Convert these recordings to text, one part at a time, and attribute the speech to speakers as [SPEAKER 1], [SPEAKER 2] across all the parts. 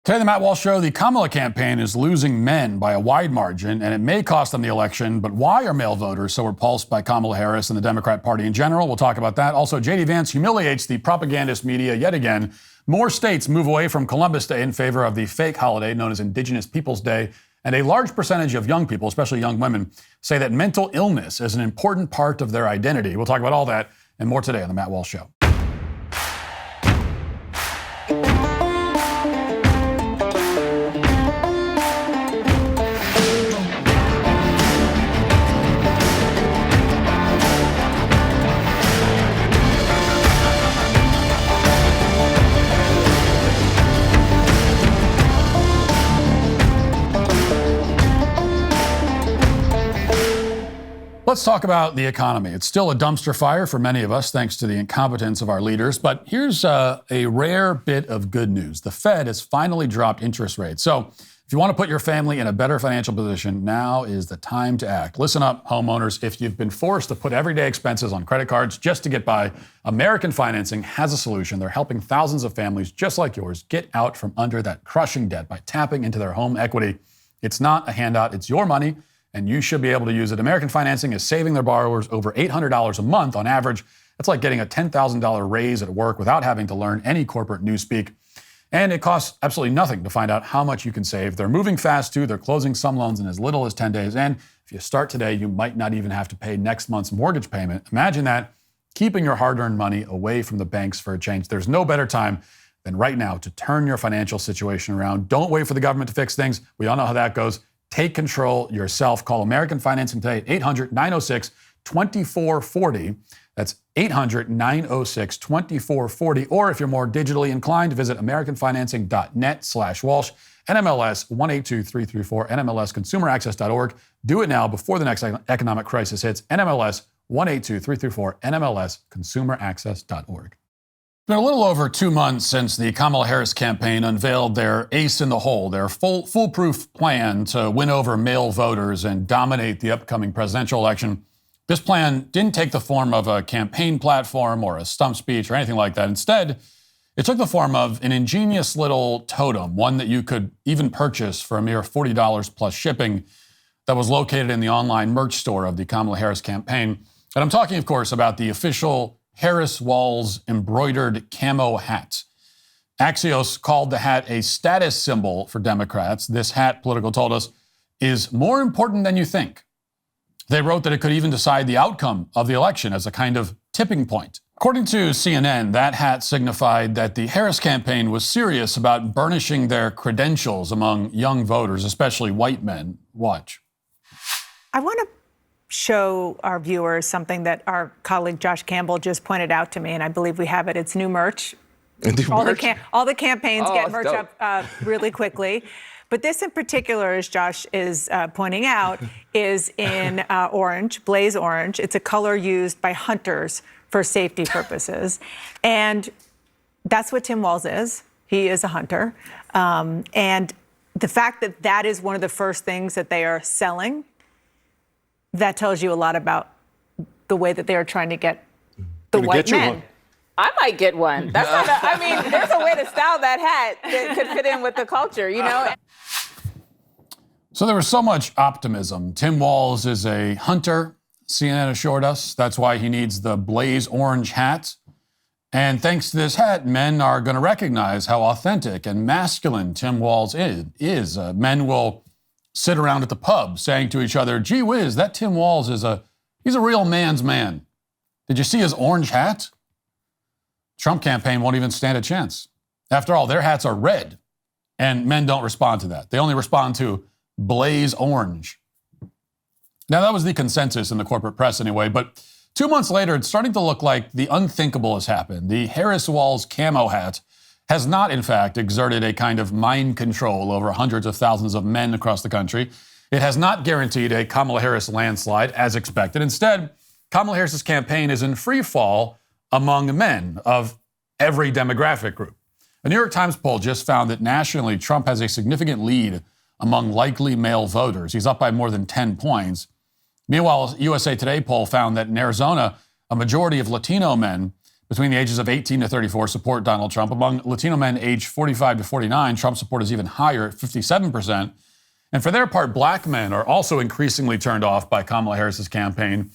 [SPEAKER 1] Today, the Matt Walsh Show, the Kamala campaign is losing men by a wide margin, and it may cost them the election. But why are male voters so repulsed by Kamala Harris and the Democrat Party in general? We'll talk about that. Also, J.D. Vance humiliates the propagandist media yet again. More states move away from Columbus Day in favor of the fake holiday known as Indigenous Peoples Day. And a large percentage of young people, especially young women, say that mental illness is an important part of their identity. We'll talk about all that and more today on the Matt Walsh Show. Let's talk about the economy. It's still a dumpster fire for many of us, thanks to the incompetence of our leaders. But here's a rare bit of good news. The Fed has finally dropped interest rates. So if you want to put your family in a better financial position, now is the time to act. Listen up, homeowners. If you've been forced to put everyday expenses on credit cards just to get by, American Financing has a solution. They're helping thousands of families just like yours get out from under that crushing debt by tapping into their home equity. It's not a handout. It's your money, and you should be able to use it. American Financing is saving their borrowers over $800 a month on average. That's like getting a $10,000 raise at work without having to learn any corporate newspeak. And it costs absolutely nothing to find out how much you can save. They're moving fast, too. They're closing some loans in as little as 10 days. And if you start today, you might not even have to pay next month's mortgage payment. Imagine that, keeping your hard-earned money away from the banks for a change. There's no better time than right now to turn your financial situation around. Don't wait for the government to fix things. We all know how that goes. Take control yourself. Call American Financing today at 800-906-2440. That's 800-906-2440. Or if you're more digitally inclined, visit americanfinancing.net/Walsh, NMLS 182334, NMLSconsumeraccess.org. Do it now before the next economic crisis hits. NMLS 182334, NMLSconsumeraccess.org. It's been a little over 2 months since the Kamala Harris campaign unveiled their ace in the hole, their foolproof plan to win over male voters and dominate the upcoming presidential election. This plan didn't take the form of a campaign platform or a stump speech or anything like that. Instead, it took the form of an ingenious little totem, one that you could even purchase for a mere $40 plus shipping, that was located in the online merch store of the Kamala Harris campaign. And I'm talking, of course, about the official Harris Walls embroidered camo hat. Axios called the hat a status symbol for Democrats. This hat, Politico told us, is more important than you think. They wrote that it could even decide the outcome of the election as a kind of tipping point. According to CNN, that hat signified that the Harris campaign was serious about burnishing their credentials among young voters, especially white men. Watch.
[SPEAKER 2] I want to show our viewers something that our colleague Josh Campbell just pointed out to me, and I believe we have it. It's new merch. All the campaigns get merch up really quickly. But this in particular, as Josh is pointing out, is in orange, blaze orange. It's a color used by hunters for safety purposes. And that's what Tim Walz is. He is a hunter. And the fact that that is one of the first things that they are selling, that tells you a lot about the way that they are trying to get the white men.
[SPEAKER 3] I might get one. That's not I mean, there's a way to style that hat that could fit in with the culture, you know?
[SPEAKER 1] So there was so much optimism. Tim Walz is a hunter, CNN assured us. That's why he needs the blaze orange hat. And thanks to this hat, men are going to recognize how authentic and masculine Tim Walz is. Men will sit around at the pub saying to each other, gee whiz, that Tim Walz he's a real man's man. Did you see his orange hat? Trump campaign won't even stand a chance. After all, their hats are red, and men don't respond to that. They only respond to blaze orange. Now, that was the consensus in the corporate press anyway, but 2 months later, it's starting to look like the unthinkable has happened. The Harris Walls camo hat has not, in fact, exerted a kind of mind control over hundreds of thousands of men across the country. It has not guaranteed a Kamala Harris landslide, as expected. Instead, Kamala Harris's campaign is in free fall among men of every demographic group. A New York Times poll just found that nationally, Trump has a significant lead among likely male voters. He's up by more than 10 points. Meanwhile, a USA Today poll found that in Arizona, a majority of Latino men between the ages of 18 to 34 support Donald Trump. Among Latino men aged 45 to 49, Trump support is even higher at 57%. And for their part, black men are also increasingly turned off by Kamala Harris's campaign.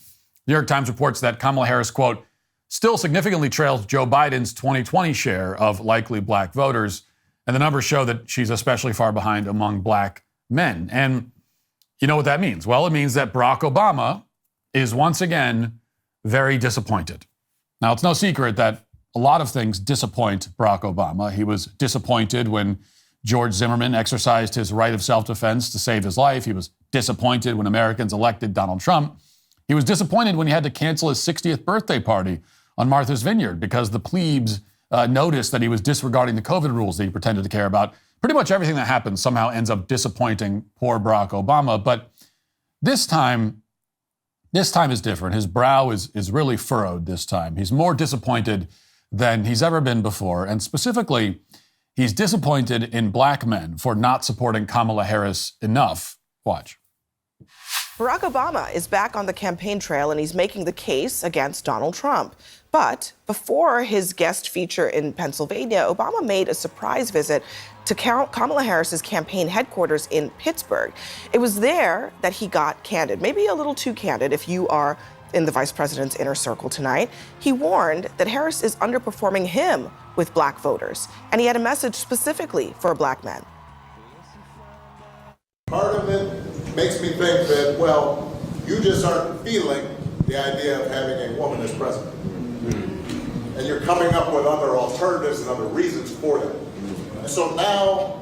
[SPEAKER 1] New York Times reports that Kamala Harris, quote, still significantly trails Joe Biden's 2020 share of likely black voters. And the numbers show that she's especially far behind among black men. And you know what that means? Well, it means that Barack Obama is once again very disappointed. Now, it's no secret that a lot of things disappoint Barack Obama. He was disappointed when George Zimmerman exercised his right of self-defense to save his life. He was disappointed when Americans elected Donald Trump. He was disappointed when he had to cancel his 60th birthday party on Martha's Vineyard because the plebes noticed that he was disregarding the COVID rules that he pretended to care about. Pretty much everything that happens somehow ends up disappointing poor Barack Obama. But this time is different. His brow is really furrowed this time. He's more disappointed than he's ever been before. And specifically, he's disappointed in black men for not supporting Kamala Harris enough. Watch.
[SPEAKER 4] Barack Obama is back on the campaign trail and he's making the case against Donald Trump. But before his guest feature in Pennsylvania, Obama made a surprise visit to Kamala Harris's campaign headquarters in Pittsburgh. It was there that he got candid, maybe a little too candid if you are in the vice president's inner circle tonight. He warned that Harris is underperforming him with black voters, and he had a message specifically for black men.
[SPEAKER 5] Part of it makes me think that, well, you just aren't feeling the idea of having a woman as president. And you're coming up with other alternatives and other reasons for that. And so now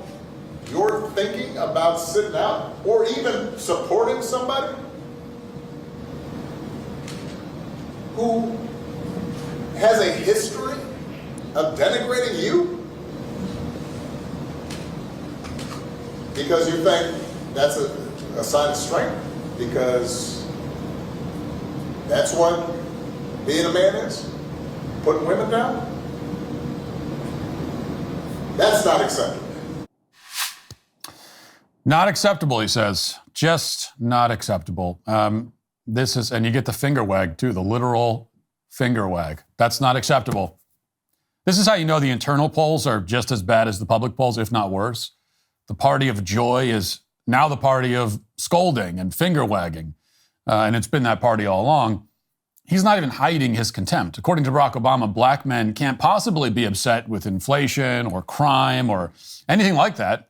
[SPEAKER 5] you're thinking about sitting out or even supporting somebody who has a history of denigrating you because you think that's a sign of strength, because that's what being a man is, putting women down. That's not acceptable.
[SPEAKER 1] Not acceptable, he says. Just not acceptable. This is, and you get the finger wag too, the literal finger wag. That's not acceptable. This is how you know the internal polls are just as bad as the public polls, if not worse. The party of joy is now the party of scolding and finger wagging. And it's been that party all along. He's not even hiding his contempt. According to Barack Obama, black men can't possibly be upset with inflation or crime or anything like that.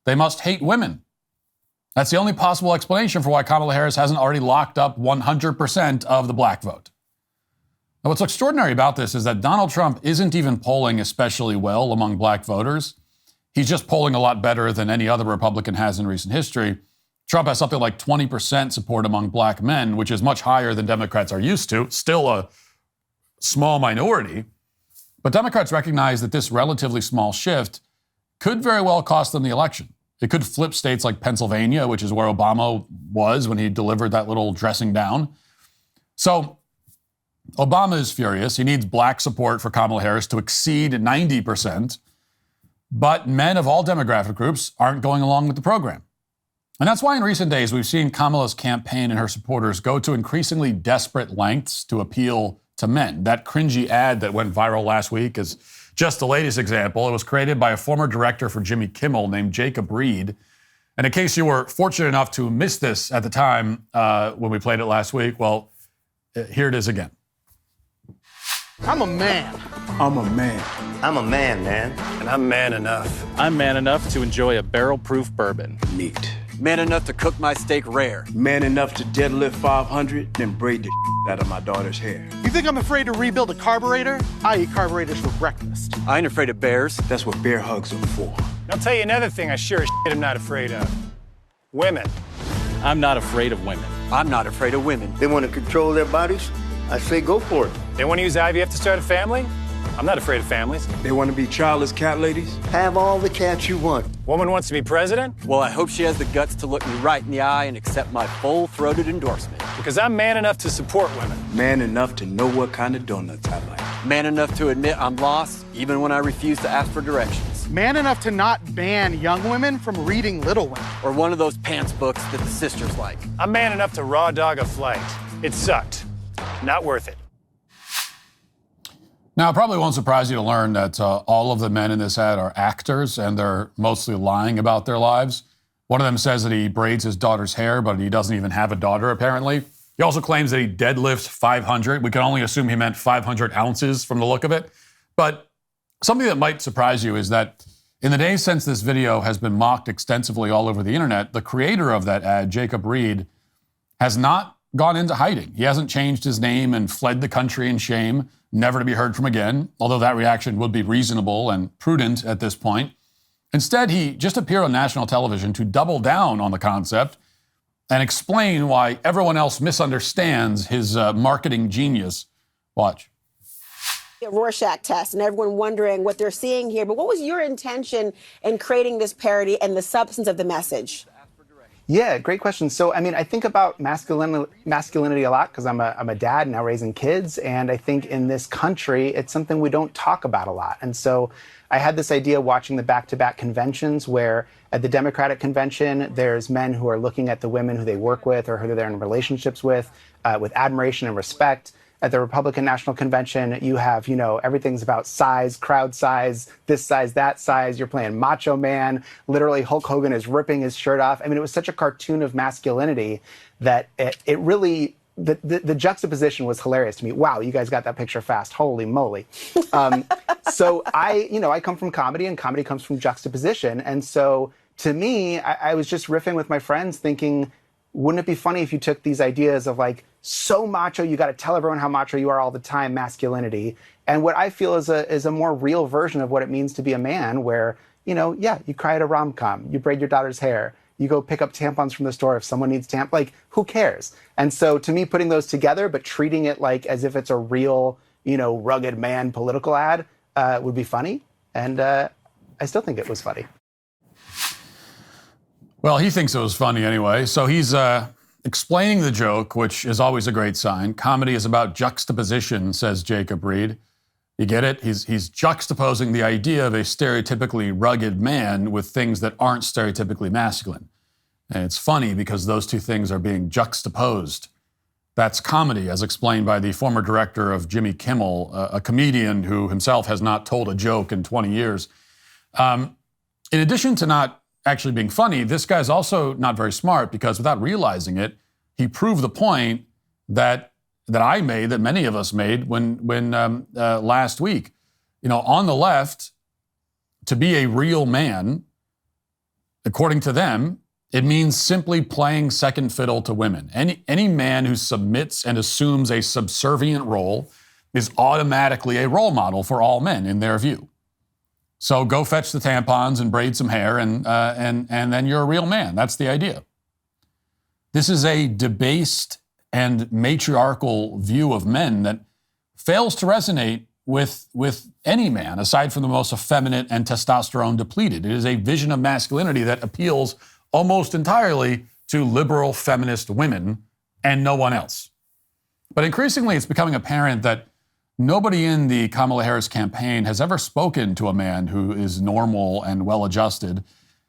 [SPEAKER 1] They must hate women. That's the only possible explanation for why Kamala Harris hasn't already locked up 100% of the black vote. Now, what's extraordinary about this is that Donald Trump isn't even polling especially well among black voters. He's just polling a lot better than any other Republican has in recent history. Trump has something like 20% support among black men, which is much higher than Democrats are used to. Still a small minority. But Democrats recognize that this relatively small shift could very well cost them the election. It could flip states like Pennsylvania, which is where Obama was when he delivered that little dressing down. So Obama is furious. He needs black support for Kamala Harris to exceed 90%. But men of all demographic groups aren't going along with the program. And that's why in recent days we've seen Kamala's campaign and her supporters go to increasingly desperate lengths to appeal to men. That cringy ad that went viral last week is just the latest example. It was created by a former director for Jimmy Kimmel named Jacob Reed. And in case you were fortunate enough to miss this at the time when we played it last week, well, here it is again.
[SPEAKER 6] I'm a man.
[SPEAKER 7] I'm a man.
[SPEAKER 8] I'm a man, man.
[SPEAKER 6] And I'm man enough.
[SPEAKER 9] I'm man enough to enjoy a barrel-proof bourbon.
[SPEAKER 7] Neat.
[SPEAKER 8] Man enough to cook my steak rare.
[SPEAKER 7] Man enough to deadlift 500, then braid the out of my daughter's hair.
[SPEAKER 6] You think I'm afraid to rebuild a carburetor? I eat carburetors for breakfast.
[SPEAKER 8] I ain't afraid of bears.
[SPEAKER 7] That's what bear hugs are for.
[SPEAKER 6] I'll tell you another thing I sure as shit am not afraid of. Women.
[SPEAKER 9] I'm not afraid of women.
[SPEAKER 8] I'm not afraid of women.
[SPEAKER 10] They want to control their bodies? I say go for it.
[SPEAKER 6] They want to use IVF to start a family? I'm not afraid of families.
[SPEAKER 7] They want to be childless cat ladies?
[SPEAKER 10] Have all the cats you want.
[SPEAKER 6] Woman wants to be president?
[SPEAKER 8] Well, I hope she has the guts to look me right in the eye and accept my full-throated endorsement.
[SPEAKER 6] Because I'm man enough to support women.
[SPEAKER 7] Man enough to know what kind of donuts I like.
[SPEAKER 8] Man enough to admit I'm lost, even when I refuse to ask for directions.
[SPEAKER 6] Man enough to not ban young women from reading Little Women.
[SPEAKER 8] Or one of those pants books that the sisters like.
[SPEAKER 6] I'm man enough to raw dog a flight. It sucked. Not worth it.
[SPEAKER 1] Now, it probably won't surprise you to learn that all of the men in this ad are actors, and they're mostly lying about their lives. One of them says that he braids his daughter's hair, but he doesn't even have a daughter, apparently. He also claims that he deadlifts 500. We can only assume he meant 500 ounces from the look of it. But something that might surprise you is that in the days since this video has been mocked extensively all over the internet, the creator of that ad, Jacob Reed, has not gone into hiding. He hasn't changed his name and fled the country in shame, never to be heard from again, although that reaction would be reasonable and prudent at this point. Instead, he just appeared on national television to double down on the concept and explain why everyone else misunderstands his marketing genius. Watch.
[SPEAKER 11] A Rorschach test and everyone wondering what they're seeing here. But what was your intention in creating this parody and the substance of the message?
[SPEAKER 12] Yeah, great question. So, I mean, I think about masculinity a lot because I'm a dad now raising kids. And I think in this country, it's something we don't talk about a lot. And so I had this idea watching the back-to-back conventions where at the Democratic convention, there's men who are looking at the women who they work with or who they're in relationships with admiration and respect. At the Republican National Convention, you have, everything's about size, crowd size, this size, that size. You're playing Macho Man. Literally, Hulk Hogan is ripping his shirt off. I mean, it was such a cartoon of masculinity that it really, the juxtaposition was hilarious to me. Wow, you guys got that picture fast. Holy moly. So I come from comedy, and comedy comes from juxtaposition. And so to me, I was just riffing with my friends thinking, wouldn't it be funny if you took these ideas of like, so macho, you got to tell everyone how macho you are all the time, masculinity, and what I feel is a more real version of what it means to be a man where, you cry at a rom-com, you braid your daughter's hair, you go pick up tampons from the store if someone needs like, who cares? And so to me, putting those together, but treating it like as if it's a real, rugged man political ad would be funny. And I still think it was funny.
[SPEAKER 1] Well, he thinks it was funny anyway. So he's explaining the joke, which is always a great sign. Comedy is about juxtaposition, says Jacob Reed. You get it? He's juxtaposing the idea of a stereotypically rugged man with things that aren't stereotypically masculine. And it's funny because those two things are being juxtaposed. That's comedy, as explained by the former director of Jimmy Kimmel, a comedian who himself has not told a joke in 20 years. In addition to not actually being funny, this guy's also not very smart because without realizing it, he proved the point that I made, that many of us made when last week. On the left, to be a real man, according to them, it means simply playing second fiddle to women. Any man who submits and assumes a subservient role is automatically a role model for all men in their view. So go fetch the tampons and braid some hair, and then you're a real man. That's the idea. This is a debased and matriarchal view of men that fails to resonate with any man, aside from the most effeminate and testosterone depleted. It is a vision of masculinity that appeals almost entirely to liberal feminist women and no one else. But increasingly, it's becoming apparent that nobody in the Kamala Harris campaign has ever spoken to a man who is normal and well-adjusted.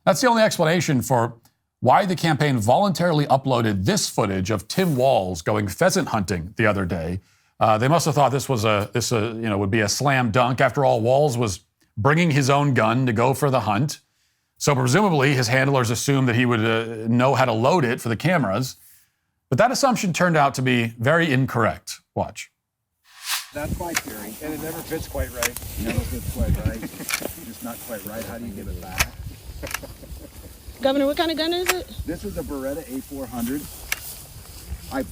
[SPEAKER 1] That's the only explanation for why the campaign voluntarily uploaded this footage of Tim Walz going pheasant hunting the other day. They must have thought this would be a slam dunk. After all, Walz was bringing his own gun to go for the hunt. So presumably his handlers assumed that he would know how to load it for the cameras. But that assumption turned out to be very incorrect. Watch.
[SPEAKER 13] That's my theory, and it never fits quite right. It never fits quite right. Just not quite right. How do you give it back?
[SPEAKER 11] Governor, what kind of gun is it?
[SPEAKER 13] This is a Beretta A400. I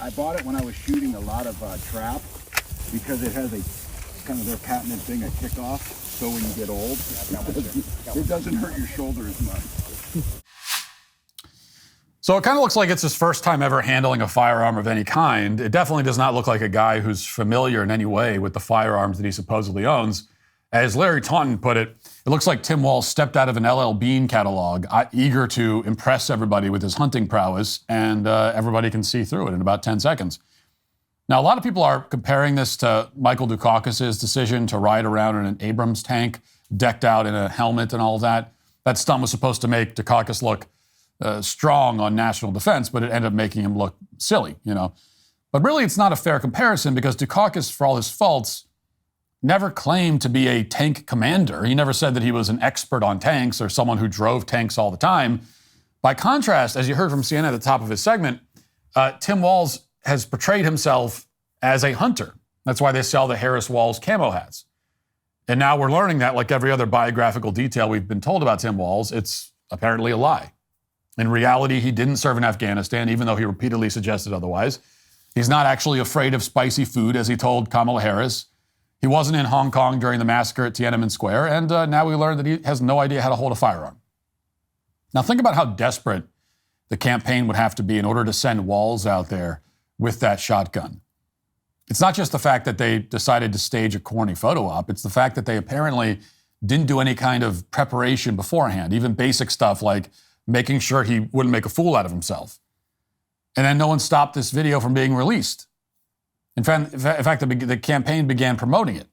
[SPEAKER 13] bought it when I was shooting a lot of trap because it has a kind of their patented thing, a kickoff. So when you get old, it doesn't hurt your shoulder as much.
[SPEAKER 1] So it kind of looks like it's his first time ever handling a firearm of any kind. It definitely does not look like a guy who's familiar in any way with the firearms that he supposedly owns. As Larry Taunton put it, it looks like Tim Walz stepped out of an LL Bean catalog, eager to impress everybody with his hunting prowess, and everybody can see through it in about 10 seconds. Now, a lot of people are comparing this to Michael Dukakis' decision to ride around in an Abrams tank, decked out in a helmet and all that. That stunt was supposed to make Dukakis look strong on national defense, but it ended up making him look silly, But really, it's not a fair comparison because Dukakis, for all his faults, never claimed to be a tank commander. He never said that he was an expert on tanks or someone who drove tanks all the time. By contrast, as you heard from CNN at the top of his segment, Tim Walz has portrayed himself as a hunter. That's why they sell the Harris Walz camo hats. And now we're learning that, like every other biographical detail we've been told about Tim Walz, it's apparently a lie. In reality, he didn't serve in Afghanistan, even though he repeatedly suggested otherwise. He's not actually afraid of spicy food, as he told Kamala Harris. He wasn't in Hong Kong during the massacre at Tiananmen Square, and now we learned that he has no idea how to hold a firearm. Now think about how desperate the campaign would have to be in order to send Walz out there with that shotgun. It's not just the fact that they decided to stage a corny photo op, it's the fact that they apparently didn't do any kind of preparation beforehand, even basic stuff like making sure he wouldn't make a fool out of himself. And then no one stopped this video from being released. In fact, the campaign began promoting it.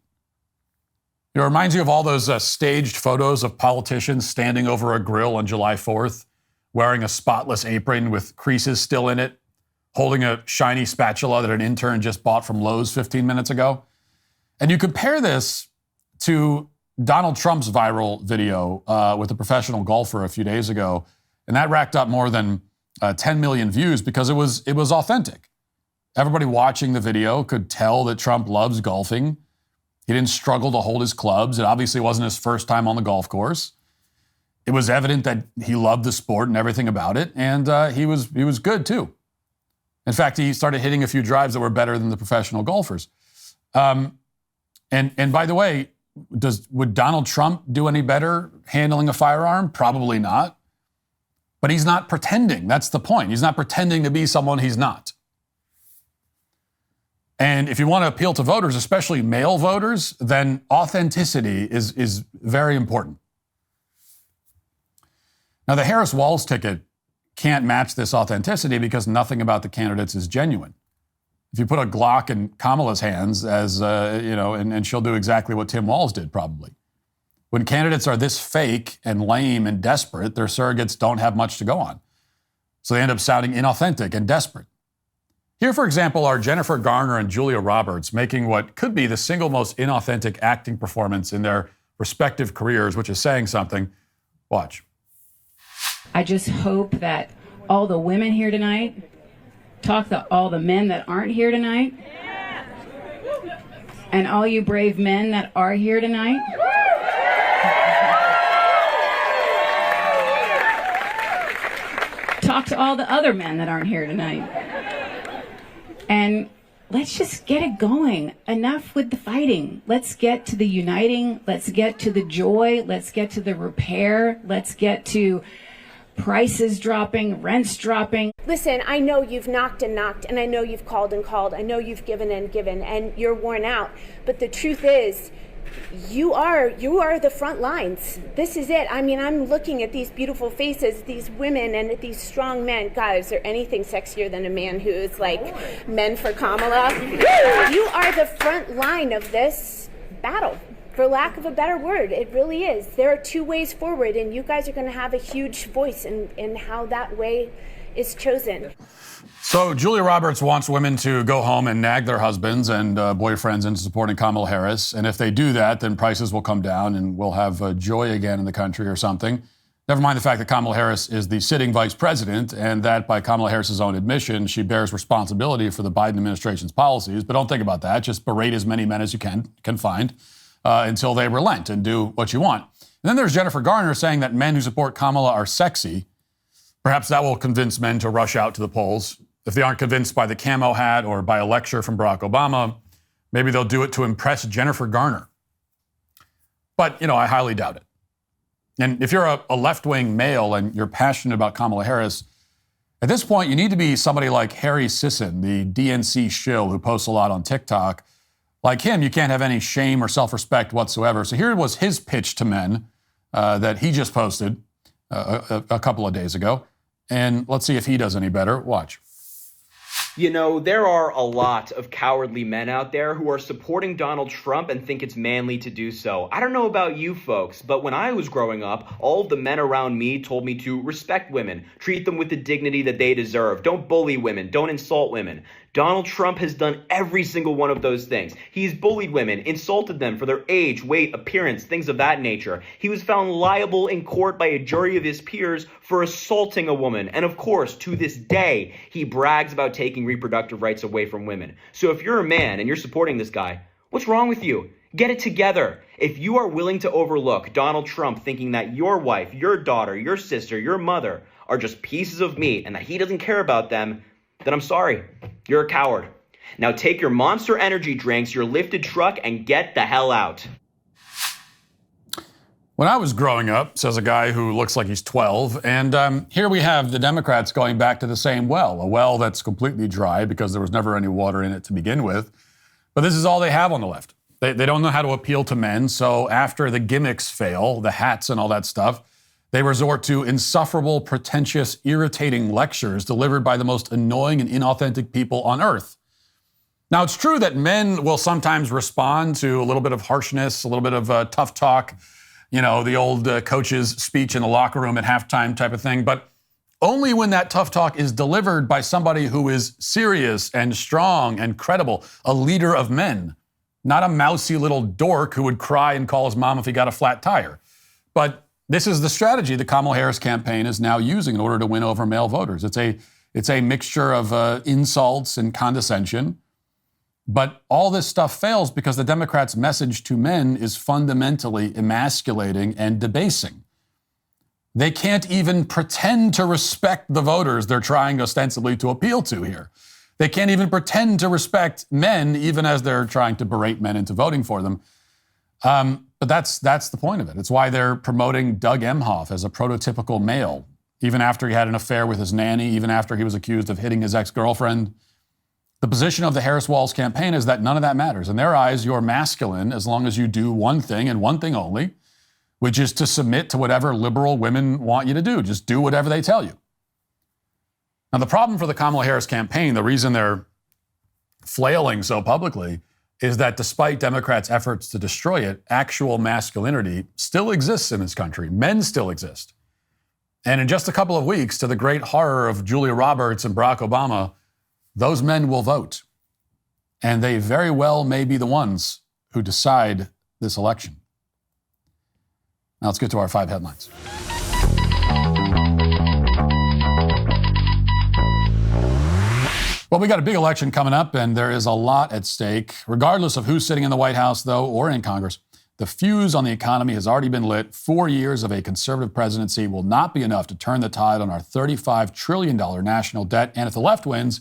[SPEAKER 1] It reminds you of all those staged photos of politicians standing over a grill on July 4th, wearing a spotless apron with creases still in it, holding a shiny spatula that an intern just bought from Lowe's 15 minutes ago. And you compare this to Donald Trump's viral video with a professional golfer a few days ago, and that racked up more than 10 million views because it was authentic. Everybody watching the video could tell that Trump loves golfing. He didn't struggle to hold his clubs. It obviously wasn't his first time on the golf course. It was evident that he loved the sport and everything about it, and he was good too. In fact, he started hitting a few drives that were better than the professional golfers. And by the way, would Donald Trump do any better handling a firearm? Probably not. But he's not pretending. That's the point. He's not pretending to be someone he's not. And if you want to appeal to voters, especially male voters, then authenticity is very important. Now, the Harris Walz ticket can't match this authenticity because nothing about the candidates is genuine. If you put a Glock in Kamala's hands, and she'll do exactly what Tim Walz did probably. When candidates are this fake and lame and desperate, their surrogates don't have much to go on. So they end up sounding inauthentic and desperate. Here, for example, are Jennifer Garner and Julia Roberts making what could be the single most inauthentic acting performance in their respective careers, which is saying something. Watch.
[SPEAKER 14] I just hope that all the women here tonight talk to all the men that aren't here tonight. And all you brave men that are here tonight. Talk to all the other men that aren't here tonight. And let's just get it going. Enough with the fighting. Let's get to the uniting. Let's get to the joy. Let's get to the repair. Let's get to prices dropping, rents dropping.
[SPEAKER 15] Listen, I know you've knocked and knocked, and I know you've called and called. I know you've given and given, and you're worn out. But the truth is, you are the front lines. This is it. I mean, I'm looking at these beautiful faces, these women and these strong men. God, is there anything sexier than a man who is like men for Kamala? You are the front line of this battle, for lack of a better word. It really is. There are two ways forward, and you guys are going to have a huge voice in how that way is chosen.
[SPEAKER 1] So Julia Roberts wants women to go home and nag their husbands and boyfriends into supporting Kamala Harris. And if they do that, then prices will come down and we'll have joy again in the country or something. Never mind the fact that Kamala Harris is the sitting vice president and that by Kamala Harris's own admission, she bears responsibility for the Biden administration's policies. But don't think about that. Just berate as many men as you can find until they relent and do what you want. And then there's Jennifer Garner saying that men who support Kamala are sexy. Perhaps that will convince men to rush out to the polls. If they aren't convinced by the camo hat or by a lecture from Barack Obama, maybe they'll do it to impress Jennifer Garner. But, I highly doubt it. And if you're a left-wing male and you're passionate about Kamala Harris, at this point, you need to be somebody like Harry Sisson, the DNC shill who posts a lot on TikTok. Like him, you can't have any shame or self-respect whatsoever. So here was his pitch to men that he just posted a couple of days ago. And let's see if he does any better. Watch.
[SPEAKER 16] There are a lot of cowardly men out there who are supporting Donald Trump and think it's manly to do so. I don't know about you folks, but when I was growing up, all of the men around me told me to respect women, treat them with the dignity that they deserve. Don't bully women, don't insult women. Donald Trump has done every single one of those things. He's bullied women, insulted them for their age, weight, appearance, things of that nature. He was found liable in court by a jury of his peers for assaulting a woman. And of course, to this day, he brags about taking reproductive rights away from women. So if you're a man and you're supporting this guy, what's wrong with you? Get it together. If you are willing to overlook Donald Trump thinking that your wife, your daughter, your sister, your mother are just pieces of meat and that he doesn't care about them, then I'm sorry. You're a coward. Now take your Monster Energy drinks, your lifted truck, and get the hell out.
[SPEAKER 1] When I was growing up, says a guy who looks like he's 12, and here we have the Democrats going back to the same well, a well that's completely dry because there was never any water in it to begin with. But this is all they have on the left. They don't know how to appeal to men, so after the gimmicks fail, the hats and all that stuff, they resort to insufferable, pretentious, irritating lectures delivered by the most annoying and inauthentic people on earth. Now, it's true that men will sometimes respond to a little bit of harshness, a little bit of tough talk, you know, the old coach's speech in the locker room at halftime type of thing, but only when that tough talk is delivered by somebody who is serious and strong and credible, a leader of men, not a mousy little dork who would cry and call his mom if he got a flat tire. But this is the strategy the Kamala Harris campaign is now using in order to win over male voters. It's a mixture of insults and condescension. But all this stuff fails because the Democrats' message to men is fundamentally emasculating and debasing. They can't even pretend to respect the voters they're trying ostensibly to appeal to here. They can't even pretend to respect men, even as they're trying to berate men into voting for them. But that's the point of it. It's why they're promoting Doug Emhoff as a prototypical male, even after he had an affair with his nanny, even after he was accused of hitting his ex-girlfriend. The position of the Harris-Walz campaign is that none of that matters. In their eyes, you're masculine as long as you do one thing and one thing only, which is to submit to whatever liberal women want you to do. Just do whatever they tell you. Now, the problem for the Kamala Harris campaign, the reason they're flailing so publicly, is that despite Democrats' efforts to destroy it, actual masculinity still exists in this country. Men still exist. And in just a couple of weeks, to the great horror of Julia Roberts and Barack Obama, those men will vote. And they very well may be the ones who decide this election. Now let's get to our 5 headlines. Well, we got a big election coming up, and there is a lot at stake. Regardless of who's sitting in the White House, though, or in Congress, the fuse on the economy has already been lit. 4 years of a conservative presidency will not be enough to turn the tide on our $35 trillion national debt. And if the left wins,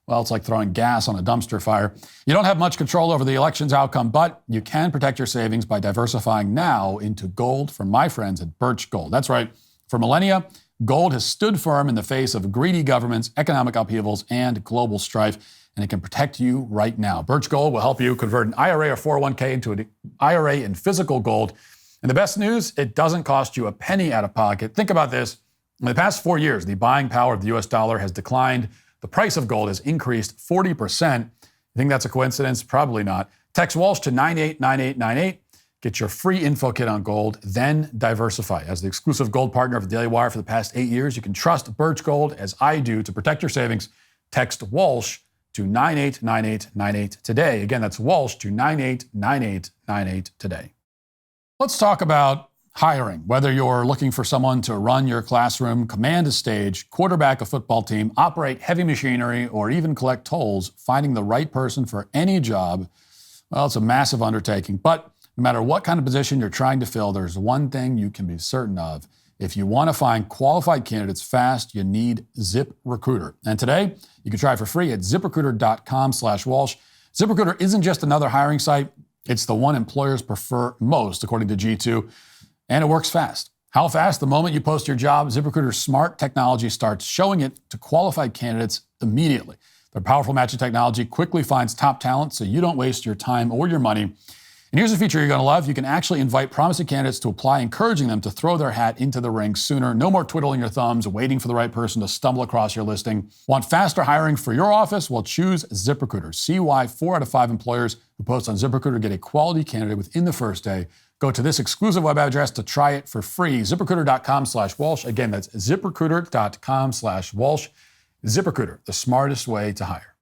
[SPEAKER 1] well, it's like throwing gas on a dumpster fire. You don't have much control over the election's outcome, but you can protect your savings by diversifying now into gold from my friends at Birch Gold. That's right. For millennia, gold has stood firm in the face of greedy governments, economic upheavals, and global strife, and it can protect you right now. Birch Gold will help you convert an IRA or 401k into an IRA in physical gold. And the best news, it doesn't cost you a penny out of pocket. Think about this. In the past 4 years, the buying power of the U.S. dollar has declined. The price of gold has increased 40%. You think that's a coincidence? Probably not. Text Walsh to 989898. Get your free info kit on gold, then diversify. As the exclusive gold partner of the DailyWire for the past 8 years, you can trust Birch Gold as I do to protect your savings. Text Walsh to 989898 today. Again, that's Walsh to 989898 today. Let's talk about hiring. Whether you're looking for someone to run your classroom, command a stage, quarterback a football team, operate heavy machinery, or even collect tolls, finding the right person for any job, well, it's a massive undertaking. But no matter what kind of position you're trying to fill, there's one thing you can be certain of. If you want to find qualified candidates fast, you need ZipRecruiter. And today, you can try for free at ZipRecruiter.com/Walsh. ZipRecruiter isn't just another hiring site. It's the one employers prefer most, according to G2. And it works fast. How fast? The moment you post your job, ZipRecruiter's smart technology starts showing it to qualified candidates immediately. Their powerful matching technology quickly finds top talent so you don't waste your time or your money. And here's a feature you're going to love. You can actually invite promising candidates to apply, encouraging them to throw their hat into the ring sooner. No more twiddling your thumbs, waiting for the right person to stumble across your listing. Want faster hiring for your office? Well, choose ZipRecruiter. See why 4 out of 5 employers who post on ZipRecruiter get a quality candidate within the first day. Go to this exclusive web address to try it for free. ZipRecruiter.com/Walsh. Again, that's ZipRecruiter.com/Walsh. ZipRecruiter, the smartest way to hire.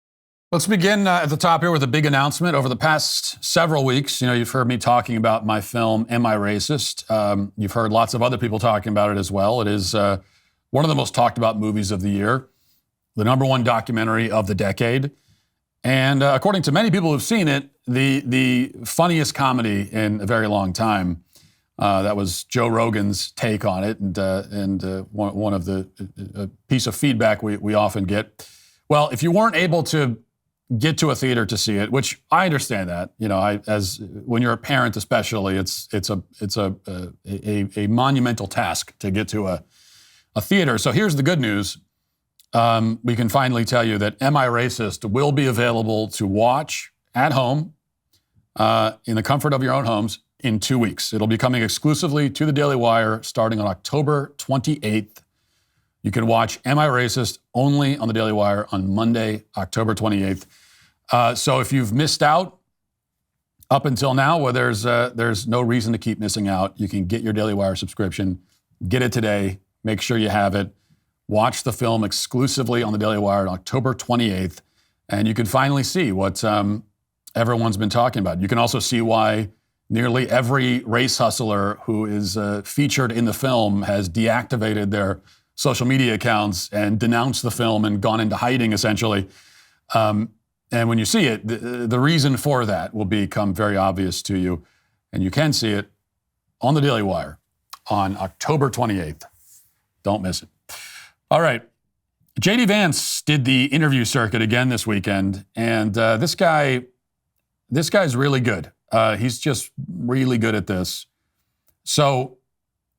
[SPEAKER 1] Let's begin at the top here with a big announcement. Over the past several weeks, you've heard me talking about my film, Am I Racist? You've heard lots of other people talking about it as well. It is one of the most talked about movies of the year, the #1 documentary of the decade. And according to many people who've seen it, the funniest comedy in a very long time. That was Joe Rogan's take on it, and one of the piece of feedback we often get. Well, if you weren't able to get to a theater to see it, which I understand that, as when you're a parent especially, it's a monumental task to get to a theater. So here's the good news. We can finally tell you that Am I Racist will be available to watch at home in the comfort of your own homes in 2 weeks. It'll be coming exclusively to the Daily Wire starting on October 28th. You can watch Am I Racist only on the Daily Wire on Monday, October 28th. So if you've missed out up until now, well, there's no reason to keep missing out. You can get your Daily Wire subscription, get it today, make sure you have it. Watch the film exclusively on the Daily Wire on October 28th, and you can finally see what everyone's been talking about. You can also see why nearly every race hustler who is featured in the film has deactivated their social media accounts and denounced the film and gone into hiding, essentially. And when you see it, the reason for that will become very obvious to you. And you can see it on the Daily Wire on October 28th. Don't miss it. All right. J.D. Vance did the interview circuit again this weekend. And this guy's really good. He's just really good at this. So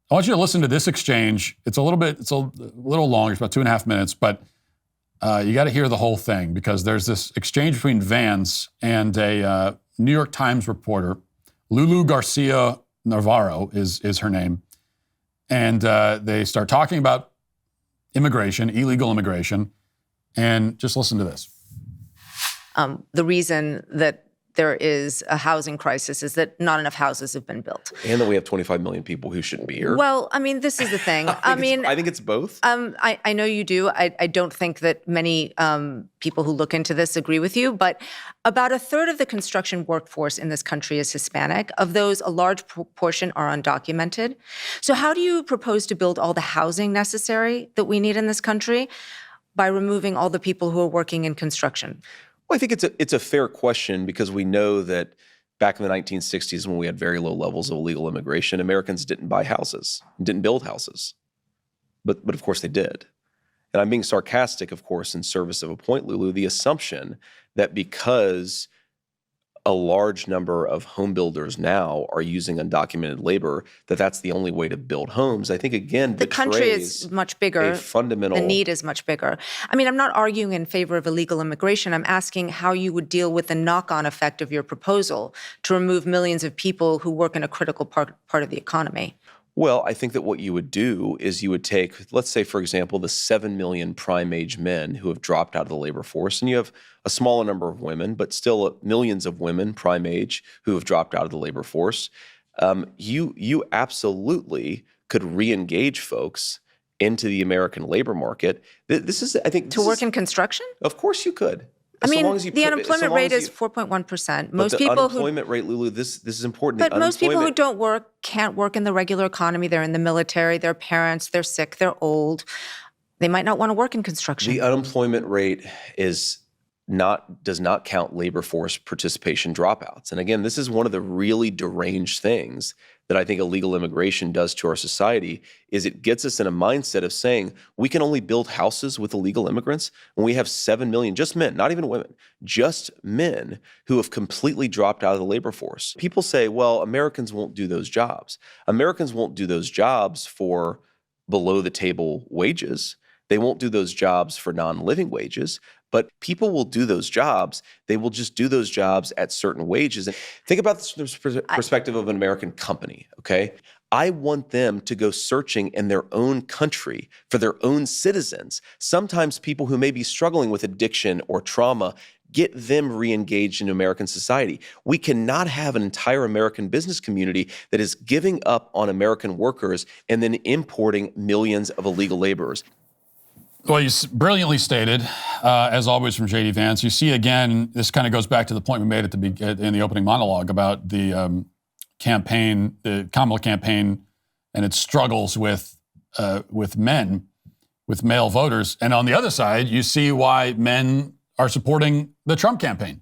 [SPEAKER 1] I want you to listen to this exchange. It's a little long. It's about 2.5 minutes, but you got to hear the whole thing because there's this exchange between Vance and a New York Times reporter. Lulu Garcia Navarro is her name. And they start talking about immigration, illegal immigration, and just listen to this.
[SPEAKER 17] The reason that there is a housing crisis is that not enough houses have been built.
[SPEAKER 18] And that we have 25 million people who shouldn't be here.
[SPEAKER 17] Well, I mean, this is the thing.
[SPEAKER 18] I think it's both.
[SPEAKER 17] I know you do. I don't think that many people who look into this agree with you, but about a third of the construction workforce in this country is Hispanic. Of those, a large portion are undocumented. So how do you propose to build all the housing necessary that we need in this country by removing all the people who are working in construction?
[SPEAKER 18] Well, I think it's a fair question because we know that back in the 1960s when we had very low levels of illegal immigration, Americans didn't buy houses, didn't build houses. But of course they did. And I'm being sarcastic, of course, in service of a point, Lulu, the assumption that because a large number of home builders now are using undocumented labor, that's the only way to build homes, I think, again,
[SPEAKER 17] the country is much bigger.
[SPEAKER 18] A fundamental...
[SPEAKER 17] The need is much bigger. I mean, I'm not arguing in favor of illegal immigration. I'm asking how you would deal with the knock-on effect of your proposal to remove millions of people who work in a critical part of the economy.
[SPEAKER 18] Well, I think that what you would do is you would take, let's say, for example, the 7 million prime-age men who have dropped out of the labor force, and you have a smaller number of women, but still millions of women prime-age who have dropped out of the labor force. You absolutely could re-engage folks into the American labor market. This is, I think...
[SPEAKER 17] To work in construction?
[SPEAKER 18] Of course you could.
[SPEAKER 17] I mean, the unemployment rate is 4.1%. Most people
[SPEAKER 18] unemployment rate, Lulu, this is important.
[SPEAKER 17] But most people who don't work can't work in the regular economy. They're in the military, they're parents, they're sick, they're old. They might not want to work in construction.
[SPEAKER 18] The unemployment rate does not count labor force participation dropouts. And again, this is one of the really deranged things that I think illegal immigration does to our society is it gets us in a mindset of saying we can only build houses with illegal immigrants when we have 7 million, just men, not even women, just men who have completely dropped out of the labor force. People say, well, Americans won't do those jobs. Americans won't do those jobs for below the table wages. They won't do those jobs for non-living wages. But people will do those jobs. They will just do those jobs at certain wages. And think about this from the perspective of an American company, okay? I want them to go searching in their own country for their own citizens. Sometimes people who may be struggling with addiction or trauma, get them re-engaged in American society. We cannot have an entire American business community that is giving up on American workers and then importing millions of illegal laborers.
[SPEAKER 1] Well, you brilliantly stated, as always from J.D. Vance. You see, again, this kind of goes back to the point we made in the opening monologue about the campaign, the Kamala campaign, and its struggles with men, with male voters. And on the other side, you see why men are supporting the Trump campaign.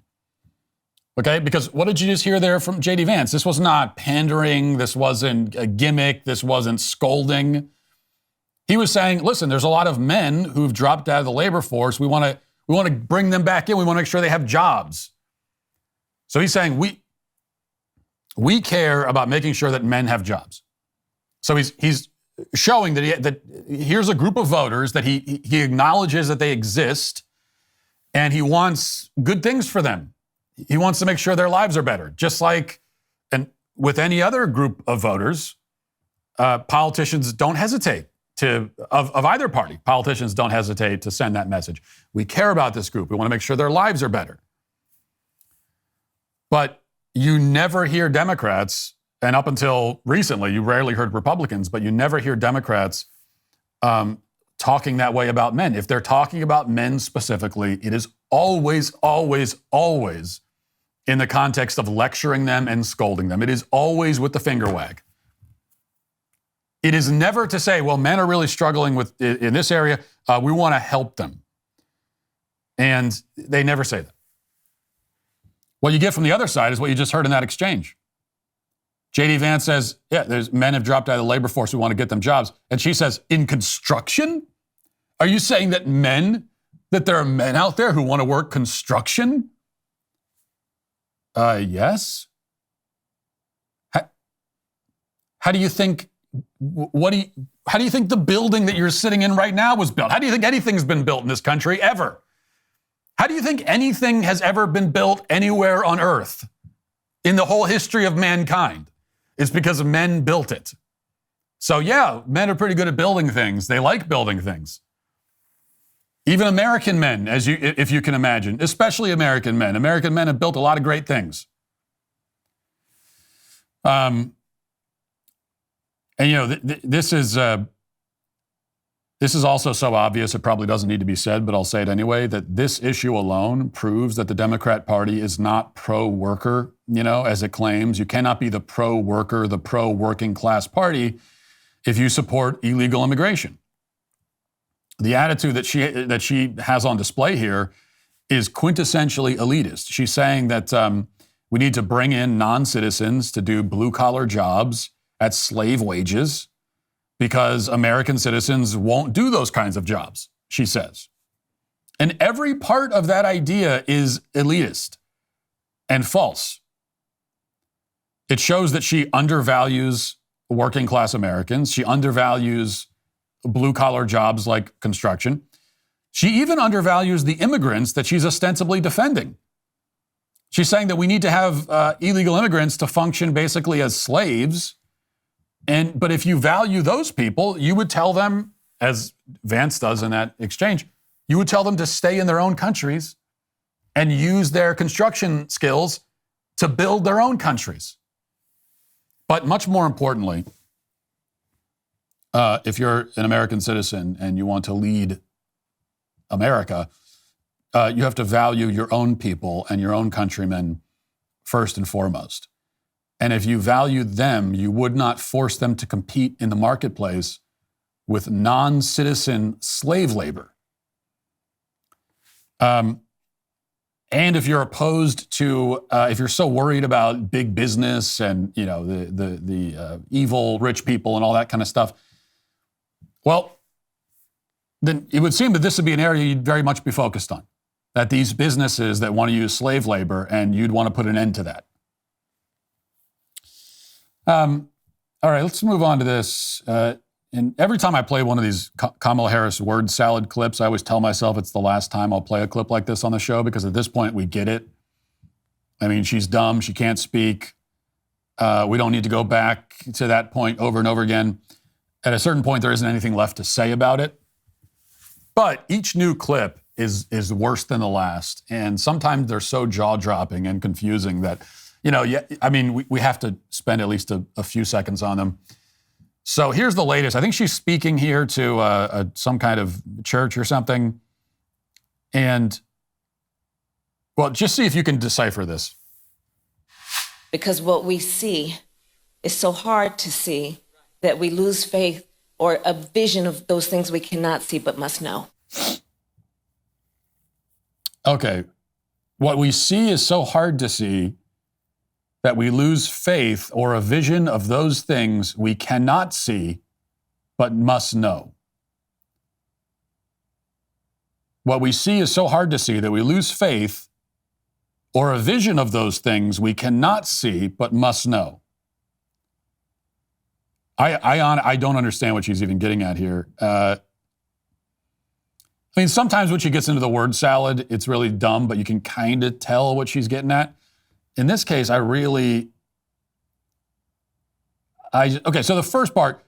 [SPEAKER 1] Okay, because what did you just hear there from J.D. Vance? This was not pandering. This wasn't a gimmick. This wasn't scolding. He was saying, listen, there's a lot of men who've dropped out of the labor force. We want to bring them back in. We want to make sure they have jobs. So he's saying we care about making sure that men have jobs. So he's showing that here's a group of voters that he acknowledges that they exist, and he wants good things for them. He wants to make sure their lives are better, just like with any other group of voters. Politicians don't hesitate of either party. Politicians don't hesitate to send that message. We care about this group. We want to make sure their lives are better. But you never hear Democrats, and up until recently, you rarely heard Republicans, but you never hear Democrats talking that way about men. If they're talking about men specifically, it is always, always, always in the context of lecturing them and scolding them. It is always with the finger wag. It is never to say, well, men are really struggling in this area. We want to help them. And they never say that. What you get from the other side is what you just heard in that exchange. J.D. Vance says, yeah, men have dropped out of the labor force. We want to get them jobs. And she says, in construction? Are you saying that there are men out there who want to work construction? Yes. How do you think the building that you're sitting in right now was built? How do you think anything's been built in this country ever? How do you think anything has ever been built anywhere on earth in the whole history of mankind? It's because men built it. So yeah, men are pretty good at building things. They like building things. Even American men, if you can imagine, especially American men. American men have built a lot of great things. And this is also so obvious it probably doesn't need to be said, but I'll say it anyway, that this issue alone proves that the Democrat Party is not pro-worker, as it claims. You cannot be the pro-worker, the pro-working class party if you support illegal immigration. The attitude that she has on display here is quintessentially elitist. She's saying that we need to bring in non-citizens to do blue-collar jobs at slave wages because American citizens won't do those kinds of jobs, she says. And every part of that idea is elitist and false. It shows that she undervalues working class Americans. She undervalues blue-collar jobs like construction. She even undervalues the immigrants that she's ostensibly defending. She's saying that we need to have illegal immigrants to function basically as slaves. But if you value those people, you would tell them, as Vance does in that exchange, you would tell them to stay in their own countries and use their construction skills to build their own countries. But much more importantly, if you're an American citizen and you want to lead America, you have to value your own people and your own countrymen first and foremost. And if you valued them, you would not force them to compete in the marketplace with non-citizen slave labor. And if you're opposed to, if you're so worried about big business and the evil rich people and all that kind of stuff, well, then it would seem that this would be an area you'd very much be focused on. That these businesses that want to use slave labor, and you'd want to put an end to that. All right, let's move on to this. And every time I play one of these Kamala Harris word salad clips, I always tell myself it's the last time I'll play a clip like this on the show, because at this point we get it. I mean, she's dumb. She can't speak. We don't need to go back to that point over and over again. At a certain point, there isn't anything left to say about it. But each new clip is worse than the last. And sometimes they're so jaw-dropping and confusing that, we have to spend at least a few seconds on them. So here's the latest. I think she's speaking here to some kind of church or something. And, well, just see if you can decipher this.
[SPEAKER 19] Because what we see is so hard to see that we lose faith or a vision of those things we cannot see but must know.
[SPEAKER 1] Okay. What we see is so hard to see that we lose faith or a vision of those things we cannot see but must know. What we see is so hard to see that we lose faith or a vision of those things we cannot see but must know. I don't understand what she's even getting at here. I mean, sometimes when she gets into the word salad, it's really dumb, but you can kind of tell what she's getting at. In this case, okay, so the first part,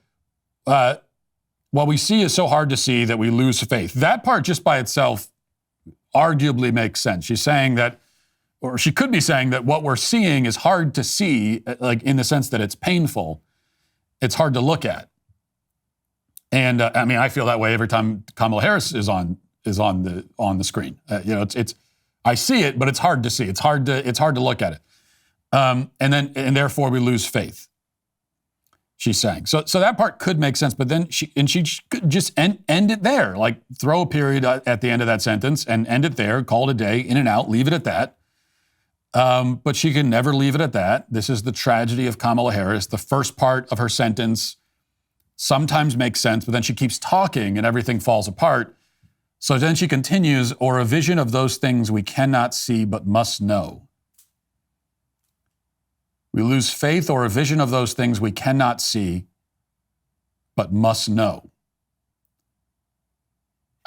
[SPEAKER 1] what we see is so hard to see that we lose faith. That part just by itself arguably makes sense. She's saying that, or she could be saying that what we're seeing is hard to see, like in the sense that it's painful. It's hard to look at. And I mean, I feel that way every time Kamala Harris is on the screen. It's I see it, but it's hard to see. It's hard to look at it. And therefore we lose faith. She's saying. So that part could make sense, but then she could just end it there, like throw a period at the end of that sentence and end it there, call it a day, in and out, leave it at that. But she can never leave it at that. This is the tragedy of Kamala Harris. The first part of her sentence sometimes makes sense, but then she keeps talking and everything falls apart. So then she continues, or a vision of those things we cannot see but must know. We lose faith or a vision of those things we cannot see but must know.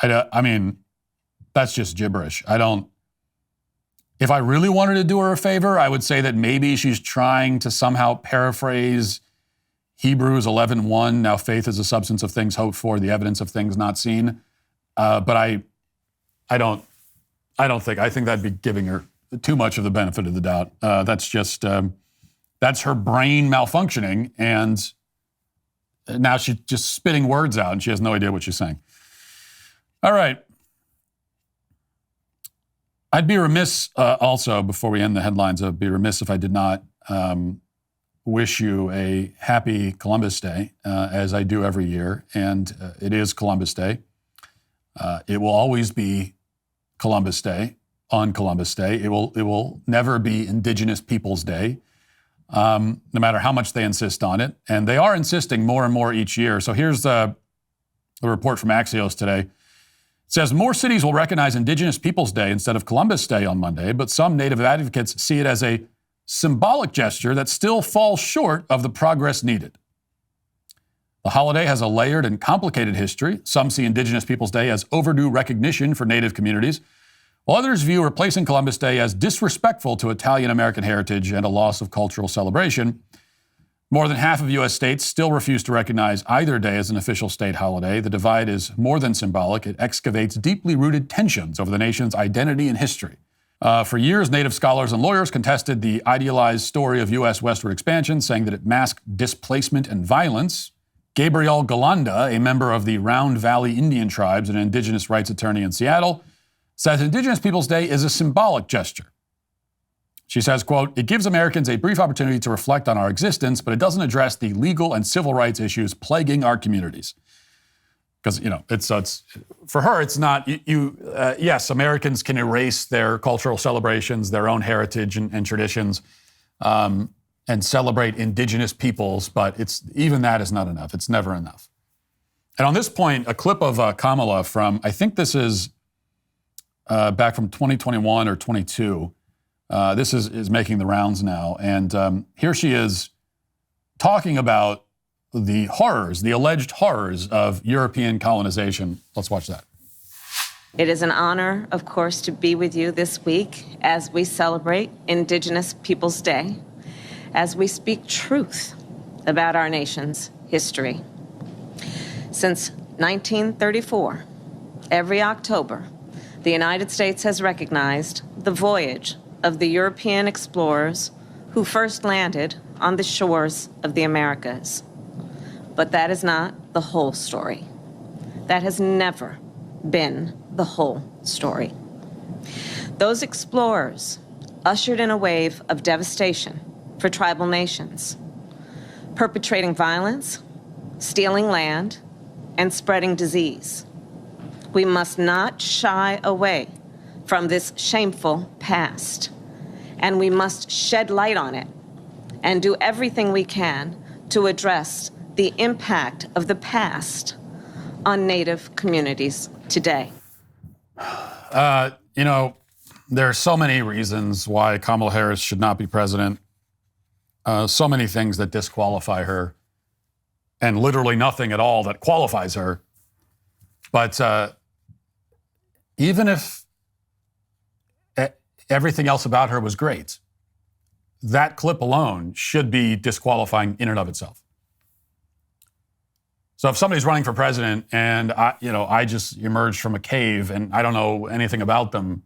[SPEAKER 1] I mean, that's just gibberish. If I really wanted to do her a favor, I would say that maybe she's trying to somehow paraphrase Hebrews 11:1. Now faith is the substance of things hoped for, the evidence of things not seen. But I don't think. I think that'd be giving her too much of the benefit of the doubt. That's just that's her brain malfunctioning, and now she's just spitting words out, and she has no idea what she's saying. All right. I'd be remiss also, before we end the headlines, I'd be remiss if I did not wish you a happy Columbus Day, as I do every year. And it is Columbus Day. It will always be Columbus Day on Columbus Day. It will never be Indigenous Peoples Day, no matter how much they insist on it. And they are insisting more and more each year. So here's the report from Axios today. It says more cities will recognize Indigenous Peoples Day instead of Columbus Day on Monday, but some Native advocates see it as a symbolic gesture that still falls short of the progress needed. The holiday has a layered and complicated history. Some see Indigenous Peoples Day as overdue recognition for Native communities, while others view replacing Columbus Day as disrespectful to Italian-American heritage and a loss of cultural celebration. More than half of U.S. states still refuse to recognize either day as an official state holiday. The divide is more than symbolic. It excavates deeply rooted tensions over the nation's identity and history. For years, Native scholars and lawyers contested the idealized story of U.S. westward expansion, saying that it masked displacement and violence. Gabrielle Galanda, a member of the Round Valley Indian tribes and an indigenous rights attorney in Seattle, says Indigenous Peoples Day is a symbolic gesture. She says, quote, "It gives Americans a brief opportunity to reflect on our existence, but it doesn't address the legal and civil rights issues plaguing our communities." Because, it's for her, it's not, yes, Americans can erase their cultural celebrations, their own heritage and traditions, and celebrate Indigenous peoples, but even that is not enough. It's never enough. And on this point, a clip of Kamala from, I think this is back from 2021 or 22, this is making the rounds now. And here she is talking about the horrors, the alleged horrors of European colonization. Let's watch that.
[SPEAKER 19] It is an honor, of course, to be with you this week as we celebrate Indigenous Peoples Day, as we speak truth about our nation's history. Since 1934, every October, the United States has recognized the voyage of the European explorers who first landed on the shores of the Americas. But that is not the whole story. That has never been the whole story. Those explorers ushered in a wave of devastation for tribal nations, perpetrating violence, stealing land, and spreading disease. We must not shy away from this shameful past, and we must shed light on it and do everything we can to address the impact of the past on Native communities today.
[SPEAKER 1] There are so many reasons why Kamala Harris should not be president. So many things that disqualify her, and literally nothing at all that qualifies her. But even if everything else about her was great, that clip alone should be disqualifying in and of itself. So if somebody's running for president and I just emerged from a cave and I don't know anything about them,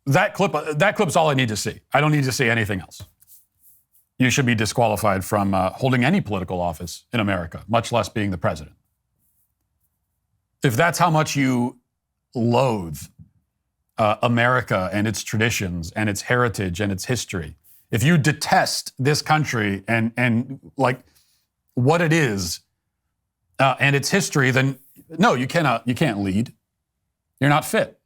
[SPEAKER 1] that clip's all I need to see. I don't need to see anything else. You should be disqualified from holding any political office in America, much less being the president. If that's how much you loathe America and its traditions and its heritage and its history, if you detest this country and like what it is and its history, then no, you can't lead. You're not fit.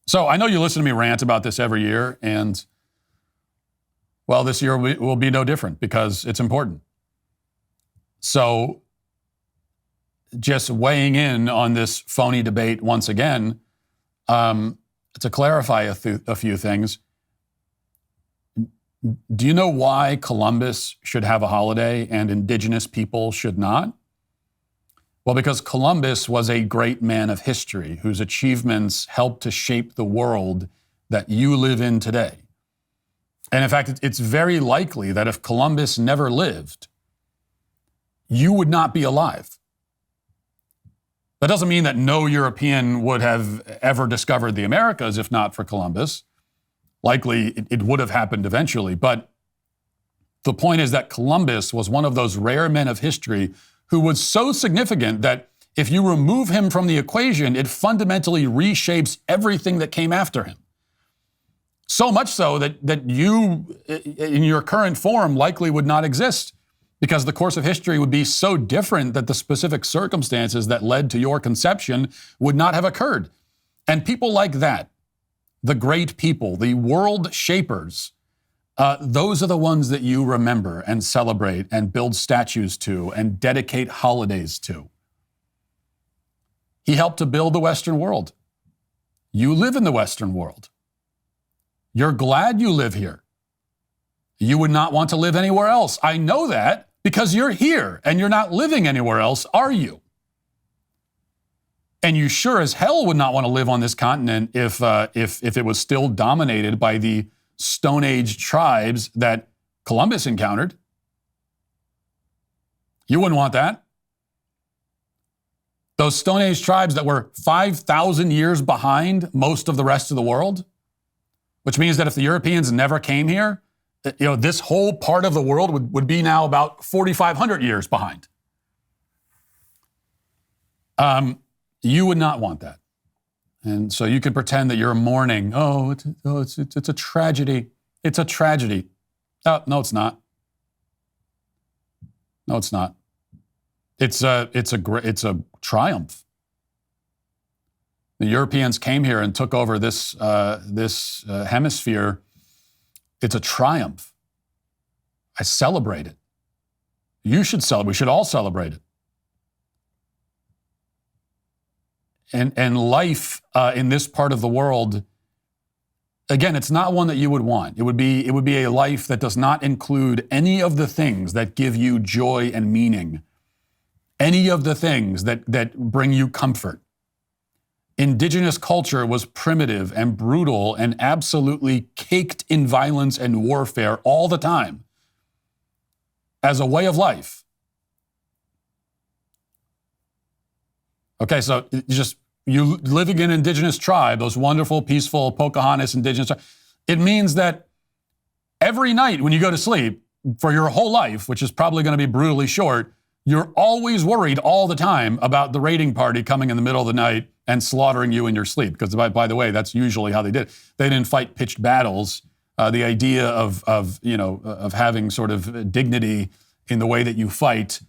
[SPEAKER 1] So I know you listen to me rant about this every year, and well, this year will be no different because it's important. So just weighing in on this phony debate once again, to clarify a few things. Do you know why Columbus should have a holiday and Indigenous people should not? Well, because Columbus was a great man of history whose achievements helped to shape the world that you live in today. And in fact, it's very likely that if Columbus never lived, you would not be alive. That doesn't mean that no European would have ever discovered the Americas if not for Columbus. Likely, it would have happened eventually. But the point is that Columbus was one of those rare men of history who was so significant that if you remove him from the equation, it fundamentally reshapes everything that came after him. So much so that you, in your current form, likely would not exist because the course of history would be so different that the specific circumstances that led to your conception would not have occurred. And people like that, the great people, the world shapers, those are the ones that you remember and celebrate and build statues to and dedicate holidays to. He helped to build the Western world. You live in the Western world. You're glad you live here. You would not want to live anywhere else. I know that because you're here and you're not living anywhere else, are you? And you sure as hell would not want to live on this continent if it was still dominated by the Stone Age tribes that Columbus encountered. You wouldn't want that. Those Stone Age tribes that were 5,000 years behind most of the rest of the world, which means that if the Europeans never came here, this whole part of the world would be now about 4,500 years behind. You would not want that. And so you could pretend that you're mourning. It's a tragedy. It's a tragedy. Oh, no, it's not. No, it's not. It's a triumph. The Europeans came here and took over this hemisphere. It's a triumph. I celebrate it. You should celebrate. We should all celebrate it. And life in this part of the world, again, it's not one that you would want. It would be a life that does not include any of the things that give you joy and meaning, any of the things that bring you comfort. Indigenous culture was primitive and brutal and absolutely caked in violence and warfare all the time as a way of life. Okay, so you living in an indigenous tribe, those wonderful, peaceful, Pocahontas indigenous tribes, it means that every night when you go to sleep, for your whole life, which is probably going to be brutally short, you're always worried all the time about the raiding party coming in the middle of the night and slaughtering you in your sleep. Because by the way, that's usually how they did it. They didn't fight pitched battles. The idea of having sort of dignity in the way that you fight,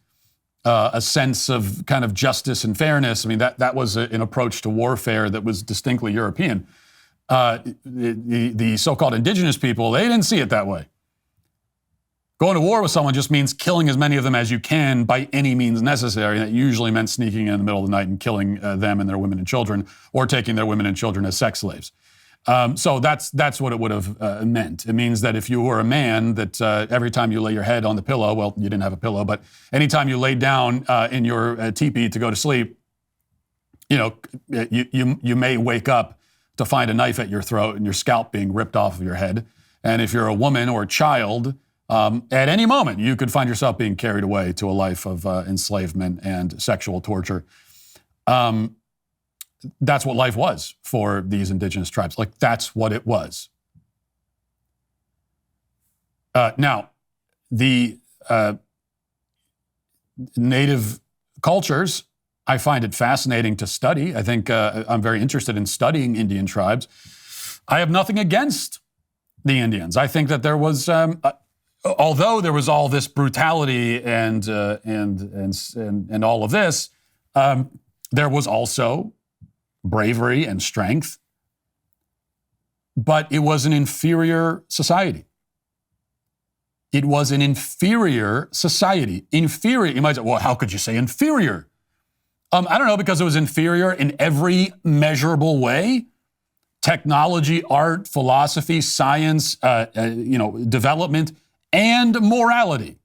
[SPEAKER 1] a sense of kind of justice and fairness. I mean, that was an approach to warfare that was distinctly European. The so-called indigenous people, they didn't see it that way. Going to war with someone just means killing as many of them as you can by any means necessary. And that usually meant sneaking in the middle of the night and killing them and their women and children, or taking their women and children as sex slaves. So that's what it would have meant. It means that if you were a man, that every time you lay your head on the pillow, well, you didn't have a pillow, but anytime you laid down in your teepee to go to sleep, you may wake up to find a knife at your throat and your scalp being ripped off of your head. And if you're a woman or a child, at any moment, you could find yourself being carried away to a life of enslavement and sexual torture. That's what life was for these indigenous tribes. Like, that's what it was. Now, the native cultures, I find it fascinating to study. I think I'm very interested in studying Indian tribes. I have nothing against the Indians. I think that there was... although there was all this brutality and all of this, there was also bravery and strength, but it was an inferior society. It was an inferior society. Inferior, you might say, well, how could you say inferior? I don't know, because it was inferior in every measurable way. Technology, art, philosophy, science, development, and morality.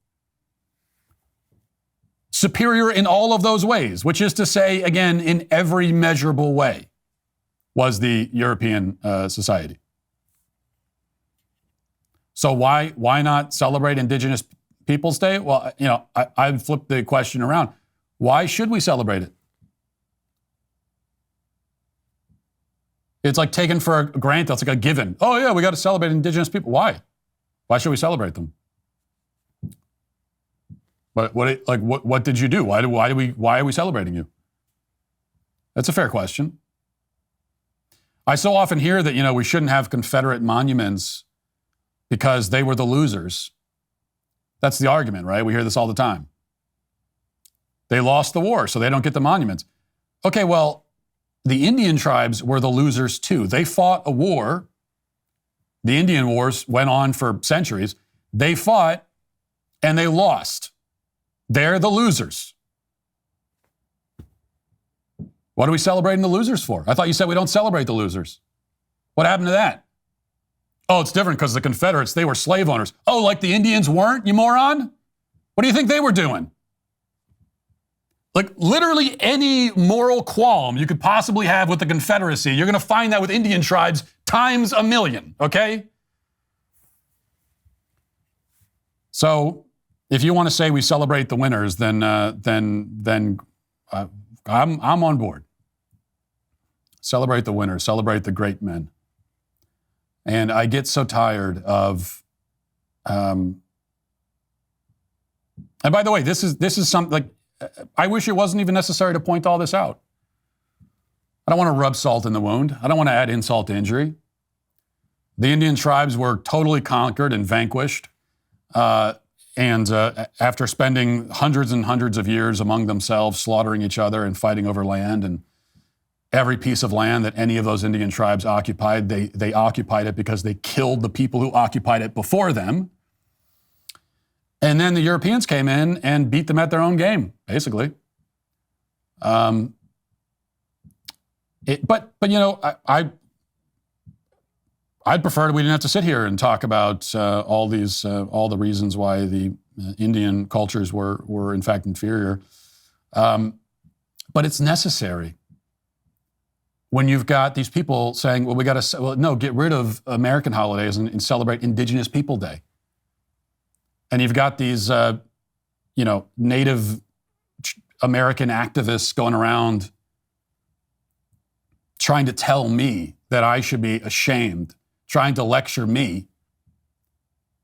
[SPEAKER 1] Superior in all of those ways, which is to say, again, in every measurable way, was the European society. So why not celebrate Indigenous Peoples Day? Well, I'd flip the question around. Why should we celebrate it? It's like taken for a granted. It's like a given. Oh yeah, we got to celebrate Indigenous people. Why? Why should we celebrate them? What did you do? Why are we celebrating you? That's a fair question. I so often hear that, we shouldn't have Confederate monuments because they were the losers. That's the argument, right? We hear this all the time. They lost the war, so they don't get the monuments. Okay, well, the Indian tribes were the losers too. They fought a war. The Indian Wars went on for centuries. They fought and they lost. They're the losers. What are we celebrating the losers for? I thought you said we don't celebrate the losers. What happened to that? Oh, it's different because the Confederates, they were slave owners. Oh, like the Indians weren't, you moron? What do you think they were doing? Like literally any moral qualm you could possibly have with the Confederacy, you're going to find that with Indian tribes times a million, okay? So if you want to say we celebrate the winners, then I'm on board. Celebrate the winners, celebrate the great men. And I get so tired of, and by the way, this is something like, I wish it wasn't even necessary to point all this out. I don't want to rub salt in the wound. I don't want to add insult to injury. The Indian tribes were totally conquered and vanquished. And after spending hundreds and hundreds of years among themselves, slaughtering each other and fighting over land, and every piece of land that any of those Indian tribes occupied, they occupied it because they killed the people who occupied it before them. And then the Europeans came in and beat them at their own game, basically. But I'd prefer we didn't have to sit here and talk about all the reasons why the Indian cultures were in fact inferior. But it's necessary when you've got these people saying, well, get rid of American holidays and celebrate Indigenous People Day. And you've got these, Native American activists going around trying to tell me that I should be ashamed, trying to lecture me,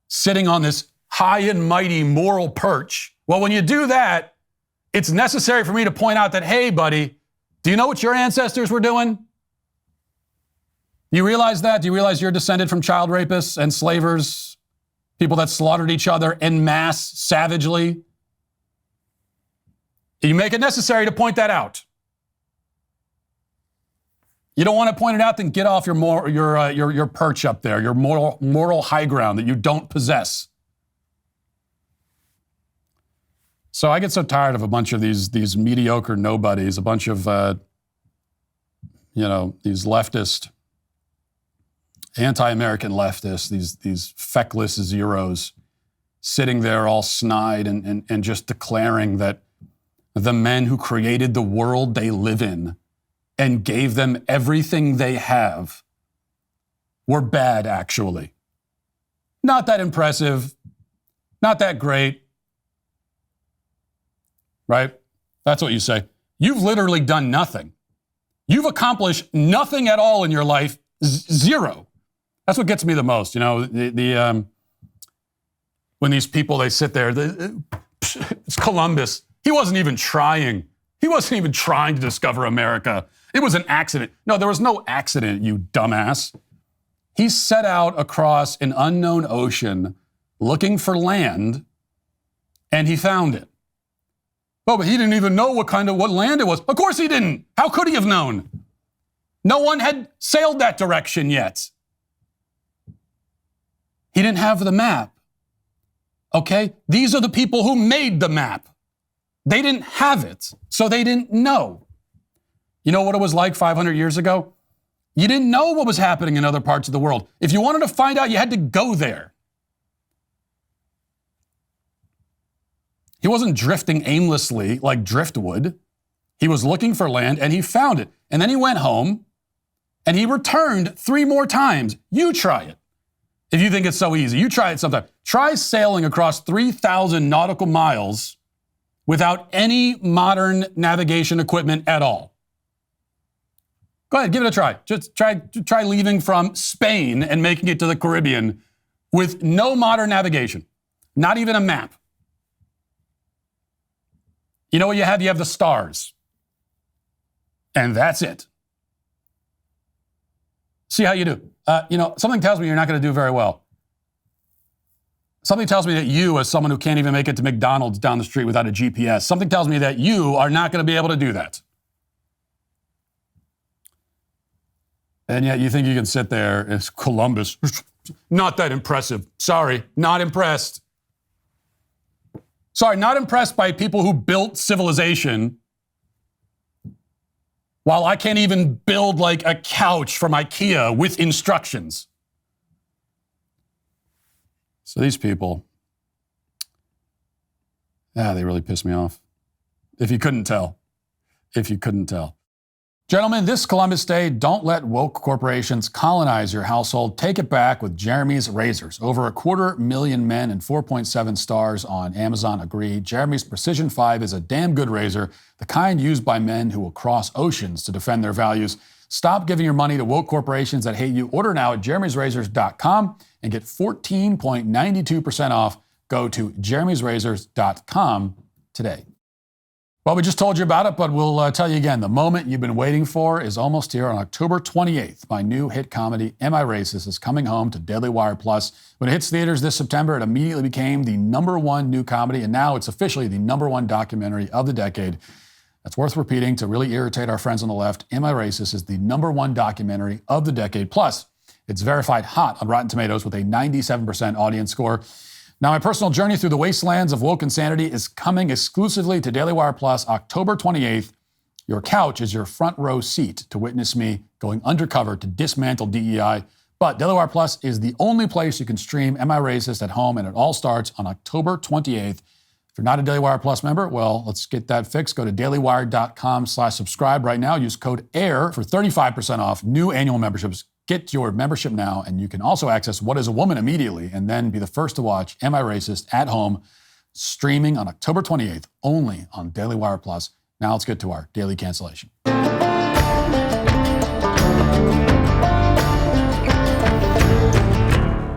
[SPEAKER 1] sitting on this high and mighty moral perch. Well, when you do that, it's necessary for me to point out that, hey, buddy, do you know what your ancestors were doing? You realize that? Do you realize you're descended from child rapists and slavers, people that slaughtered each other en masse savagely? You make it necessary to point that out. You don't want to point it out, then get off your perch up there, your moral high ground that you don't possess. So I get so tired of a bunch of these mediocre nobodies, a bunch of these leftist, anti-American leftists, these feckless zeros, sitting there all snide and just declaring that the men who created the world they live in and gave them everything they have were bad, actually. Not that impressive, not that great, right? That's what you say. You've literally done nothing. You've accomplished nothing at all in your life, zero. That's what gets me the most. You know, when these people, they sit there, it's Columbus. He wasn't even trying. He wasn't even trying to discover America. It was an accident. No, there was no accident, you dumbass. He set out across an unknown ocean looking for land, and he found it. Oh, but he didn't even know what land it was. Of course he didn't. How could he have known? No one had sailed that direction yet. He didn't have the map. Okay? These are the people who made the map. They didn't have it, so they didn't know. You know what it was like 500 years ago? You didn't know what was happening in other parts of the world. If you wanted to find out, you had to go there. He wasn't drifting aimlessly like driftwood. He was looking for land, and he found it. And then he went home, and he returned 3 more times. You try it. If you think it's so easy, you try it sometime. Try sailing across 3,000 nautical miles without any modern navigation equipment at all. Go ahead, give it a try. Just try leaving from Spain and making it to the Caribbean with no modern navigation, not even a map. You know what you have? You have the stars. And that's it. See how you do. Something tells me you're not going to do very well. Something tells me that you, as someone who can't even make it to McDonald's down the street without a GPS, something tells me that you are not going to be able to do that. And yet you think you can sit there as Columbus. Not that impressive. Sorry, not impressed. Sorry, not impressed by people who built civilization while I can't even build like a couch from IKEA with instructions. So these people, they really piss me off. If you couldn't tell. Gentlemen, this Columbus Day, don't let woke corporations colonize your household. Take it back with Jeremy's razors. Over 250,000 men and 4.7 stars on Amazon agree. Jeremy's Precision 5 is a damn good razor, the kind used by men who will cross oceans to defend their values. Stop giving your money to woke corporations that hate you. Order now at jeremysrazors.com and get 14.92% off. Go to jeremysrazors.com today. Well, we just told you about it, but we'll tell you again. The moment you've been waiting for is almost here. On October 28th, my new hit comedy, Am I Racist?, is coming home to DailyWire Plus. When it hits theaters this September, it immediately became the #1 new comedy, and now it's officially the #1 documentary of the decade. That's worth repeating to really irritate our friends on the left. Am I Racist? Is the #1 documentary of the decade. Plus, it's verified hot on Rotten Tomatoes with a 97% audience score. Now, my personal journey through the wastelands of woke insanity is coming exclusively to DailyWire Plus October 28th. Your couch is your front row seat to witness me going undercover to dismantle DEI. But DailyWire Plus is the only place you can stream Am I Racist at home, and it all starts on October 28th. If you're not a DailyWire Plus member, well, let's get that fixed. Go to dailywire.com/subscribe right now. Use code AIR for 35% off new annual memberships. Get your membership now, and you can also access What is a Woman immediately, and then be the first to watch Am I Racist at home, streaming on October 28th, only on DailyWire Plus. Now let's get to our daily cancellation.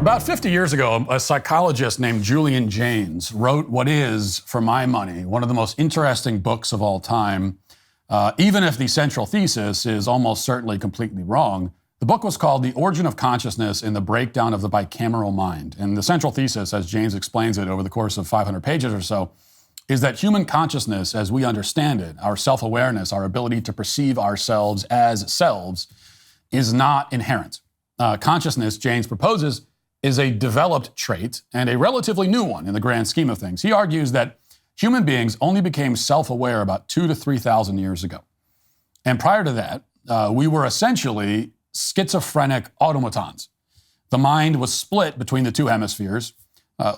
[SPEAKER 1] About 50 years ago, a psychologist named Julian Jaynes wrote what is, for my money, one of the most interesting books of all time, even if the central thesis is almost certainly completely wrong. The book was called The Origin of Consciousness and the Breakdown of the Bicameral Mind. And the central thesis, as Jaynes explains it over the course of 500 pages or so, is that human consciousness, as we understand it, our self-awareness, our ability to perceive ourselves as selves, is not inherent. Consciousness, Jaynes proposes, is a developed trait and a relatively new one in the grand scheme of things. He argues that human beings only became self-aware about 2,000 to 3,000 years ago. And prior to that, we were essentially schizophrenic automatons. The mind was split between the two hemispheres,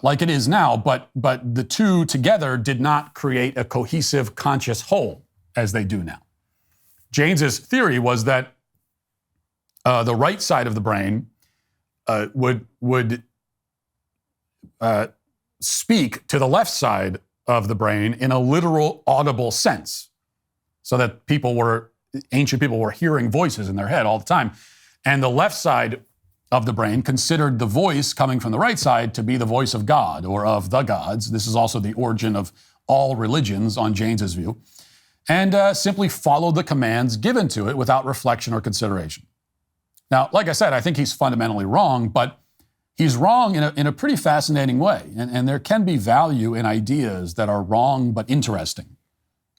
[SPEAKER 1] like it is now, but the two together did not create a cohesive conscious whole as they do now. Jaynes's theory was that the right side of the brain would speak to the left side of the brain in a literal audible sense, so that ancient people were hearing voices in their head all the time. And the left side of the brain considered the voice coming from the right side to be the voice of God or of the gods. This is also the origin of all religions on Jaynes's view, and simply followed the commands given to it without reflection or consideration. Now, like I said, I think he's fundamentally wrong, but he's wrong in a pretty fascinating way. And there can be value in ideas that are wrong but interesting.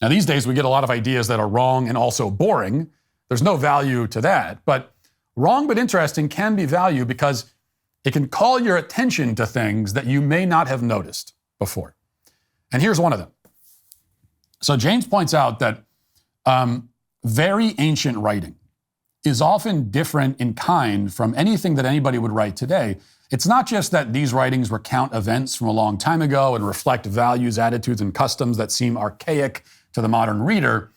[SPEAKER 1] Now, these days we get a lot of ideas that are wrong and also boring. There's no value to that. But wrong but interesting can be value because it can call your attention to things that you may not have noticed before. And here's one of them. So Jaynes points out that very ancient writing is often different in kind from anything that anybody would write today. It's not just that these writings recount events from a long time ago and reflect values, attitudes, and customs that seem archaic to the modern reader.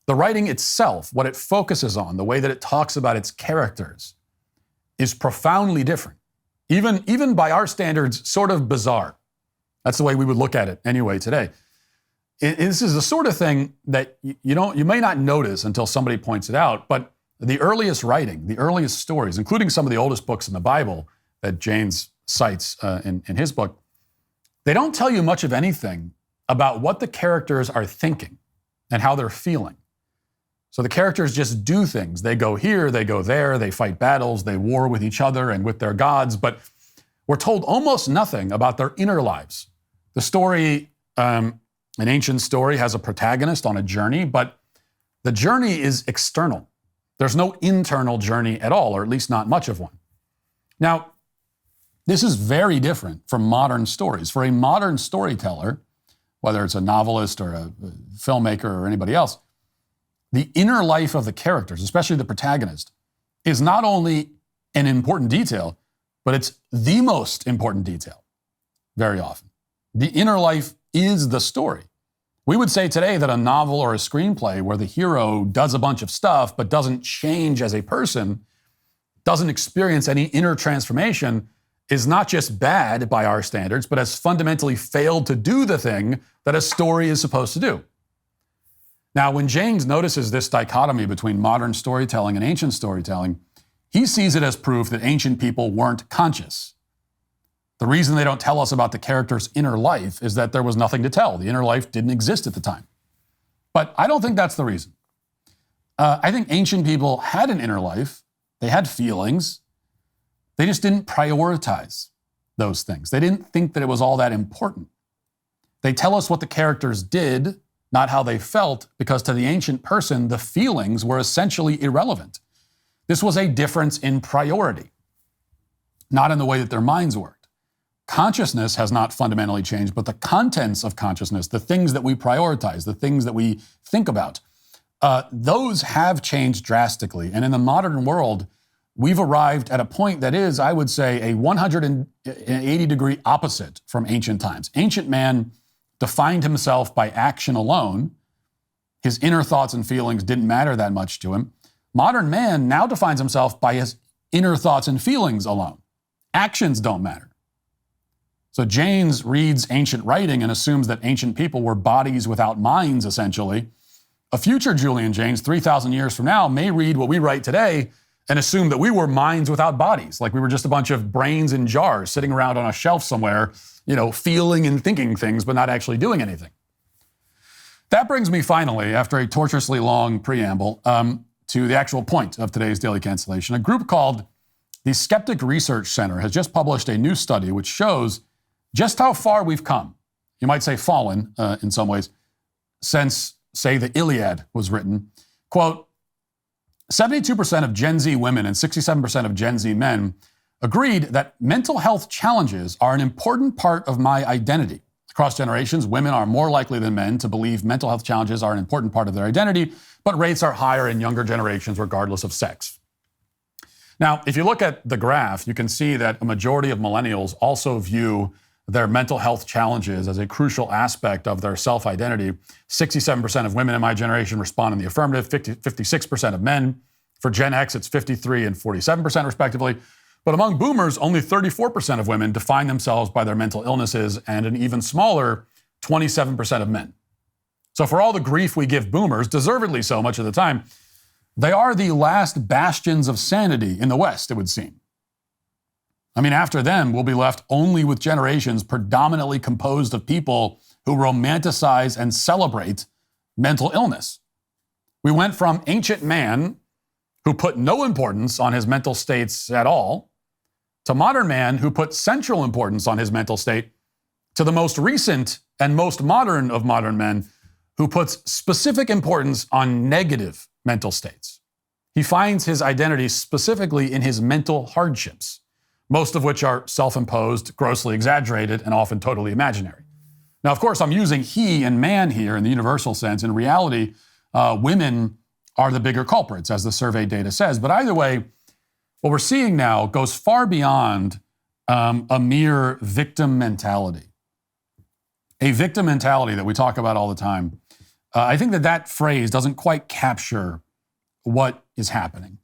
[SPEAKER 1] The writing itself, what it focuses on, the way that it talks about its characters, is profoundly different. Even by our standards, sort of bizarre. That's the way we would look at it anyway today. This is the sort of thing that you may not notice until somebody points it out, but the earliest writing, the earliest stories, including some of the oldest books in the Bible that Jaynes cites in his book, they don't tell you much of anything about what the characters are thinking and how they're feeling. So the characters just do things. They go here, they go there, they fight battles, they war with each other and with their gods, but we're told almost nothing about their inner lives. The story, an ancient story, has a protagonist on a journey, but the journey is external. There's no internal journey at all, or at least not much of one. Now, this is very different from modern stories. For a modern storyteller, whether it's a novelist or a filmmaker or anybody else, the inner life of the characters, especially the protagonist, is not only an important detail, but it's the most important detail very often. The inner life is the story. We would say today that a novel or a screenplay where the hero does a bunch of stuff but doesn't change as a person, doesn't experience any inner transformation, is not just bad by our standards, but has fundamentally failed to do the thing that a story is supposed to do. Now, when Jaynes notices this dichotomy between modern storytelling and ancient storytelling, he sees it as proof that ancient people weren't conscious. The reason they don't tell us about the character's inner life is that there was nothing to tell. The inner life didn't exist at the time. But I don't think that's the reason. I think ancient people had an inner life. They had feelings. They just didn't prioritize those things. They didn't think that it was all that important. They tell us what the characters did, not how they felt, because to the ancient person, the feelings were essentially irrelevant. This was a difference in priority, not in the way that their minds worked. Consciousness has not fundamentally changed, but the contents of consciousness, the things that we prioritize, the things that we think about, those have changed drastically. And in the modern world, we've arrived at a point that is, I would say, a 180-degree opposite from ancient times. Ancient man defined himself by action alone. His inner thoughts and feelings didn't matter that much to him. Modern man now defines himself by his inner thoughts and feelings alone. Actions don't matter. So Jaynes reads ancient writing and assumes that ancient people were bodies without minds, essentially. A future Julian Jaynes, 3,000 years from now, may read what we write today and assumed that we were minds without bodies, like we were just a bunch of brains in jars sitting around on a shelf somewhere, feeling and thinking things, but not actually doing anything. That brings me finally, after a tortuously long preamble, to the actual point of today's Daily Cancellation. A group called the Skeptic Research Center has just published a new study which shows just how far we've come. You might say fallen in some ways, since, say, the Iliad was written. Quote, 72% of Gen Z women and 67% of Gen Z men agreed that mental health challenges are an important part of my identity. Across generations, women are more likely than men to believe mental health challenges are an important part of their identity, but rates are higher in younger generations regardless of sex. Now, if you look at the graph, you can see that a majority of millennials also view their mental health challenges as a crucial aspect of their self-identity. 67% of women in my generation respond in the affirmative, 56% of men. For Gen X, it's 53 and 47% respectively. But among boomers, only 34% of women define themselves by their mental illnesses, and an even smaller 27% of men. So for all the grief we give boomers, deservedly so much of the time, they are the last bastions of sanity in the West, it would seem. I mean, after them, we'll be left only with generations predominantly composed of people who romanticize and celebrate mental illness. We went from ancient man, who put no importance on his mental states at all, to modern man, who put central importance on his mental state, to the most recent and most modern of modern men, who puts specific importance on negative mental states. He finds his identity specifically in his mental hardships, most of which are self-imposed, grossly exaggerated, and often totally imaginary. Now, of course, I'm using he and man here in the universal sense. In reality, women are the bigger culprits, as the survey data says. But either way, what we're seeing now goes far beyond a mere victim mentality. A victim mentality that we talk about all the time. I think that phrase doesn't quite capture what is happening.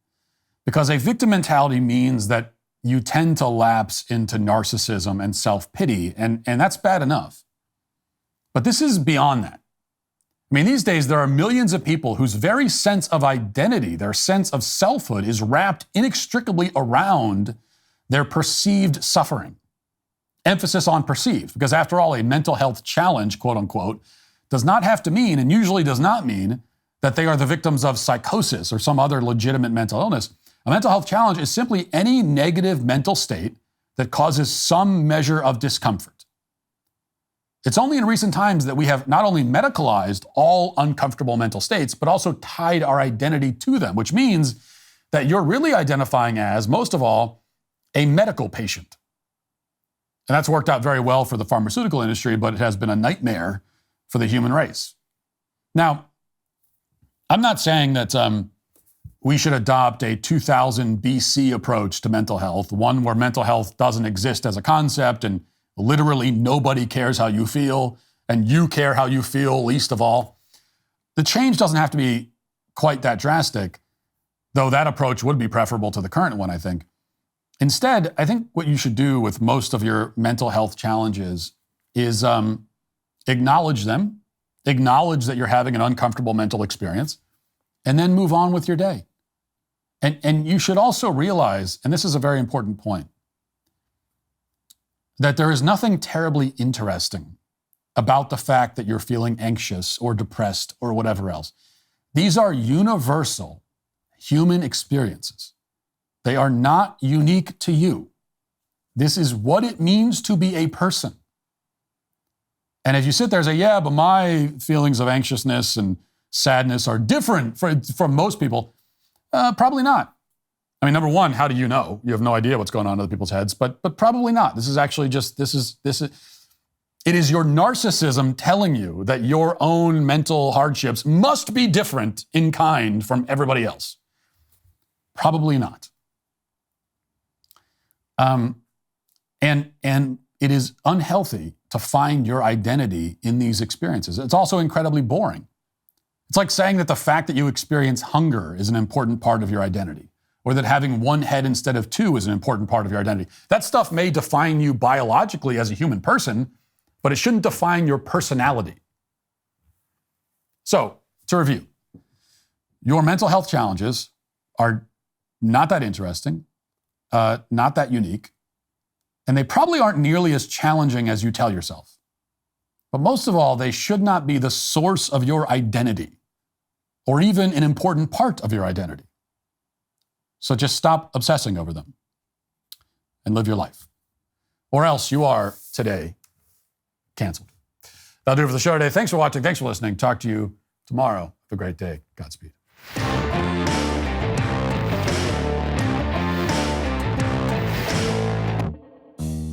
[SPEAKER 1] Because a victim mentality means that you tend to lapse into narcissism and self-pity, and that's bad enough. But this is beyond that. I mean, these days, there are millions of people whose very sense of identity, their sense of selfhood, is wrapped inextricably around their perceived suffering. Emphasis on perceived, because after all, a mental health challenge, quote unquote, does not have to mean, and usually does not mean, that they are the victims of psychosis or some other legitimate mental illness. A mental health challenge is simply any negative mental state that causes some measure of discomfort. It's only in recent times that we have not only medicalized all uncomfortable mental states, but also tied our identity to them, which means that you're really identifying as, most of all, a medical patient. And that's worked out very well for the pharmaceutical industry, but it has been a nightmare for the human race. Now, I'm not saying that we should adopt a 2000 BC approach to mental health, one where mental health doesn't exist as a concept and literally nobody cares how you feel, and you care how you feel least of all. The change doesn't have to be quite that drastic, though that approach would be preferable to the current one, I think. Instead, I think what you should do with most of your mental health challenges is acknowledge them, acknowledge that you're having an uncomfortable mental experience, and then move on with your day. And you should also realize, and this is a very important point, that there is nothing terribly interesting about the fact that you're feeling anxious or depressed or whatever else. These are universal human experiences. They are not unique to you. This is what it means to be a person. And if you sit there and say, yeah, but my feelings of anxiousness and sadness are different from most people, probably not. I mean, number one, how do you know? You have no idea what's going on in other people's heads, but probably not. This is actually just, it is your narcissism telling you that your own mental hardships must be different in kind from everybody else. Probably not. And it is unhealthy to find your identity in these experiences. It's also incredibly boring. It's like saying that the fact that you experience hunger is an important part of your identity, or that having one head instead of two is an important part of your identity. That stuff may define you biologically as a human person, but it shouldn't define your personality. So, to review, your mental health challenges are not that interesting, not that unique, and they probably aren't nearly as challenging as you tell yourself. But most of all, they should not be the source of your identity or even an important part of your identity. So just stop obsessing over them and live your life. Or else you are today canceled. That'll do it for the show today. Thanks for watching. Thanks for listening. Talk to you tomorrow. Have a great day. Godspeed.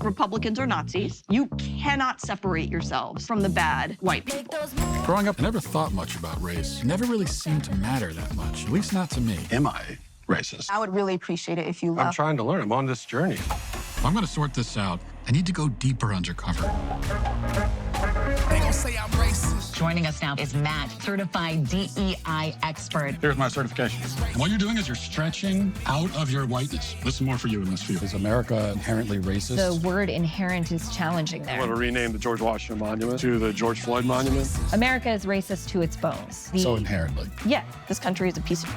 [SPEAKER 20] Republicans are Nazis. You cannot separate yourselves from the bad white people.
[SPEAKER 1] Growing up, I never thought much about race. It never really seemed to matter that much, at least not to me.
[SPEAKER 21] Am I racist?
[SPEAKER 20] I would really appreciate it if you left.
[SPEAKER 21] I'm trying to learn. I'm on this journey.
[SPEAKER 1] If I'm going to sort this out, I need to go deeper undercover.
[SPEAKER 22] They gonna say I'm racist. Joining us now is Matt, certified DEI expert.
[SPEAKER 1] Here's my certification. And what you're doing is you're stretching out of your whiteness. This is more for you and less for you. Is America inherently racist?
[SPEAKER 23] The word inherent is challenging there.
[SPEAKER 21] I want to rename the George Washington Monument to the George Floyd Monument.
[SPEAKER 23] America is racist to its bones.
[SPEAKER 1] So inherently.
[SPEAKER 20] Yeah, this country is a piece of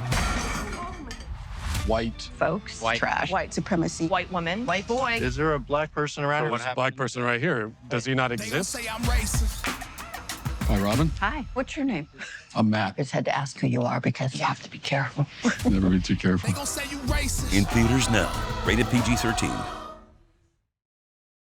[SPEAKER 1] white
[SPEAKER 20] folks,
[SPEAKER 21] white
[SPEAKER 20] trash, white supremacy, white woman, white boy.
[SPEAKER 21] Is there a black person around here? This black person right here, does he not exist?
[SPEAKER 22] Say I'm racist.
[SPEAKER 1] Hi, Robin.
[SPEAKER 20] Hi, what's your name?
[SPEAKER 1] I'm Matt.
[SPEAKER 20] I just had to ask who you are because you have to be careful.
[SPEAKER 1] Never be too careful.
[SPEAKER 22] They gonna say you racist.
[SPEAKER 24] In theaters now, rated PG-13.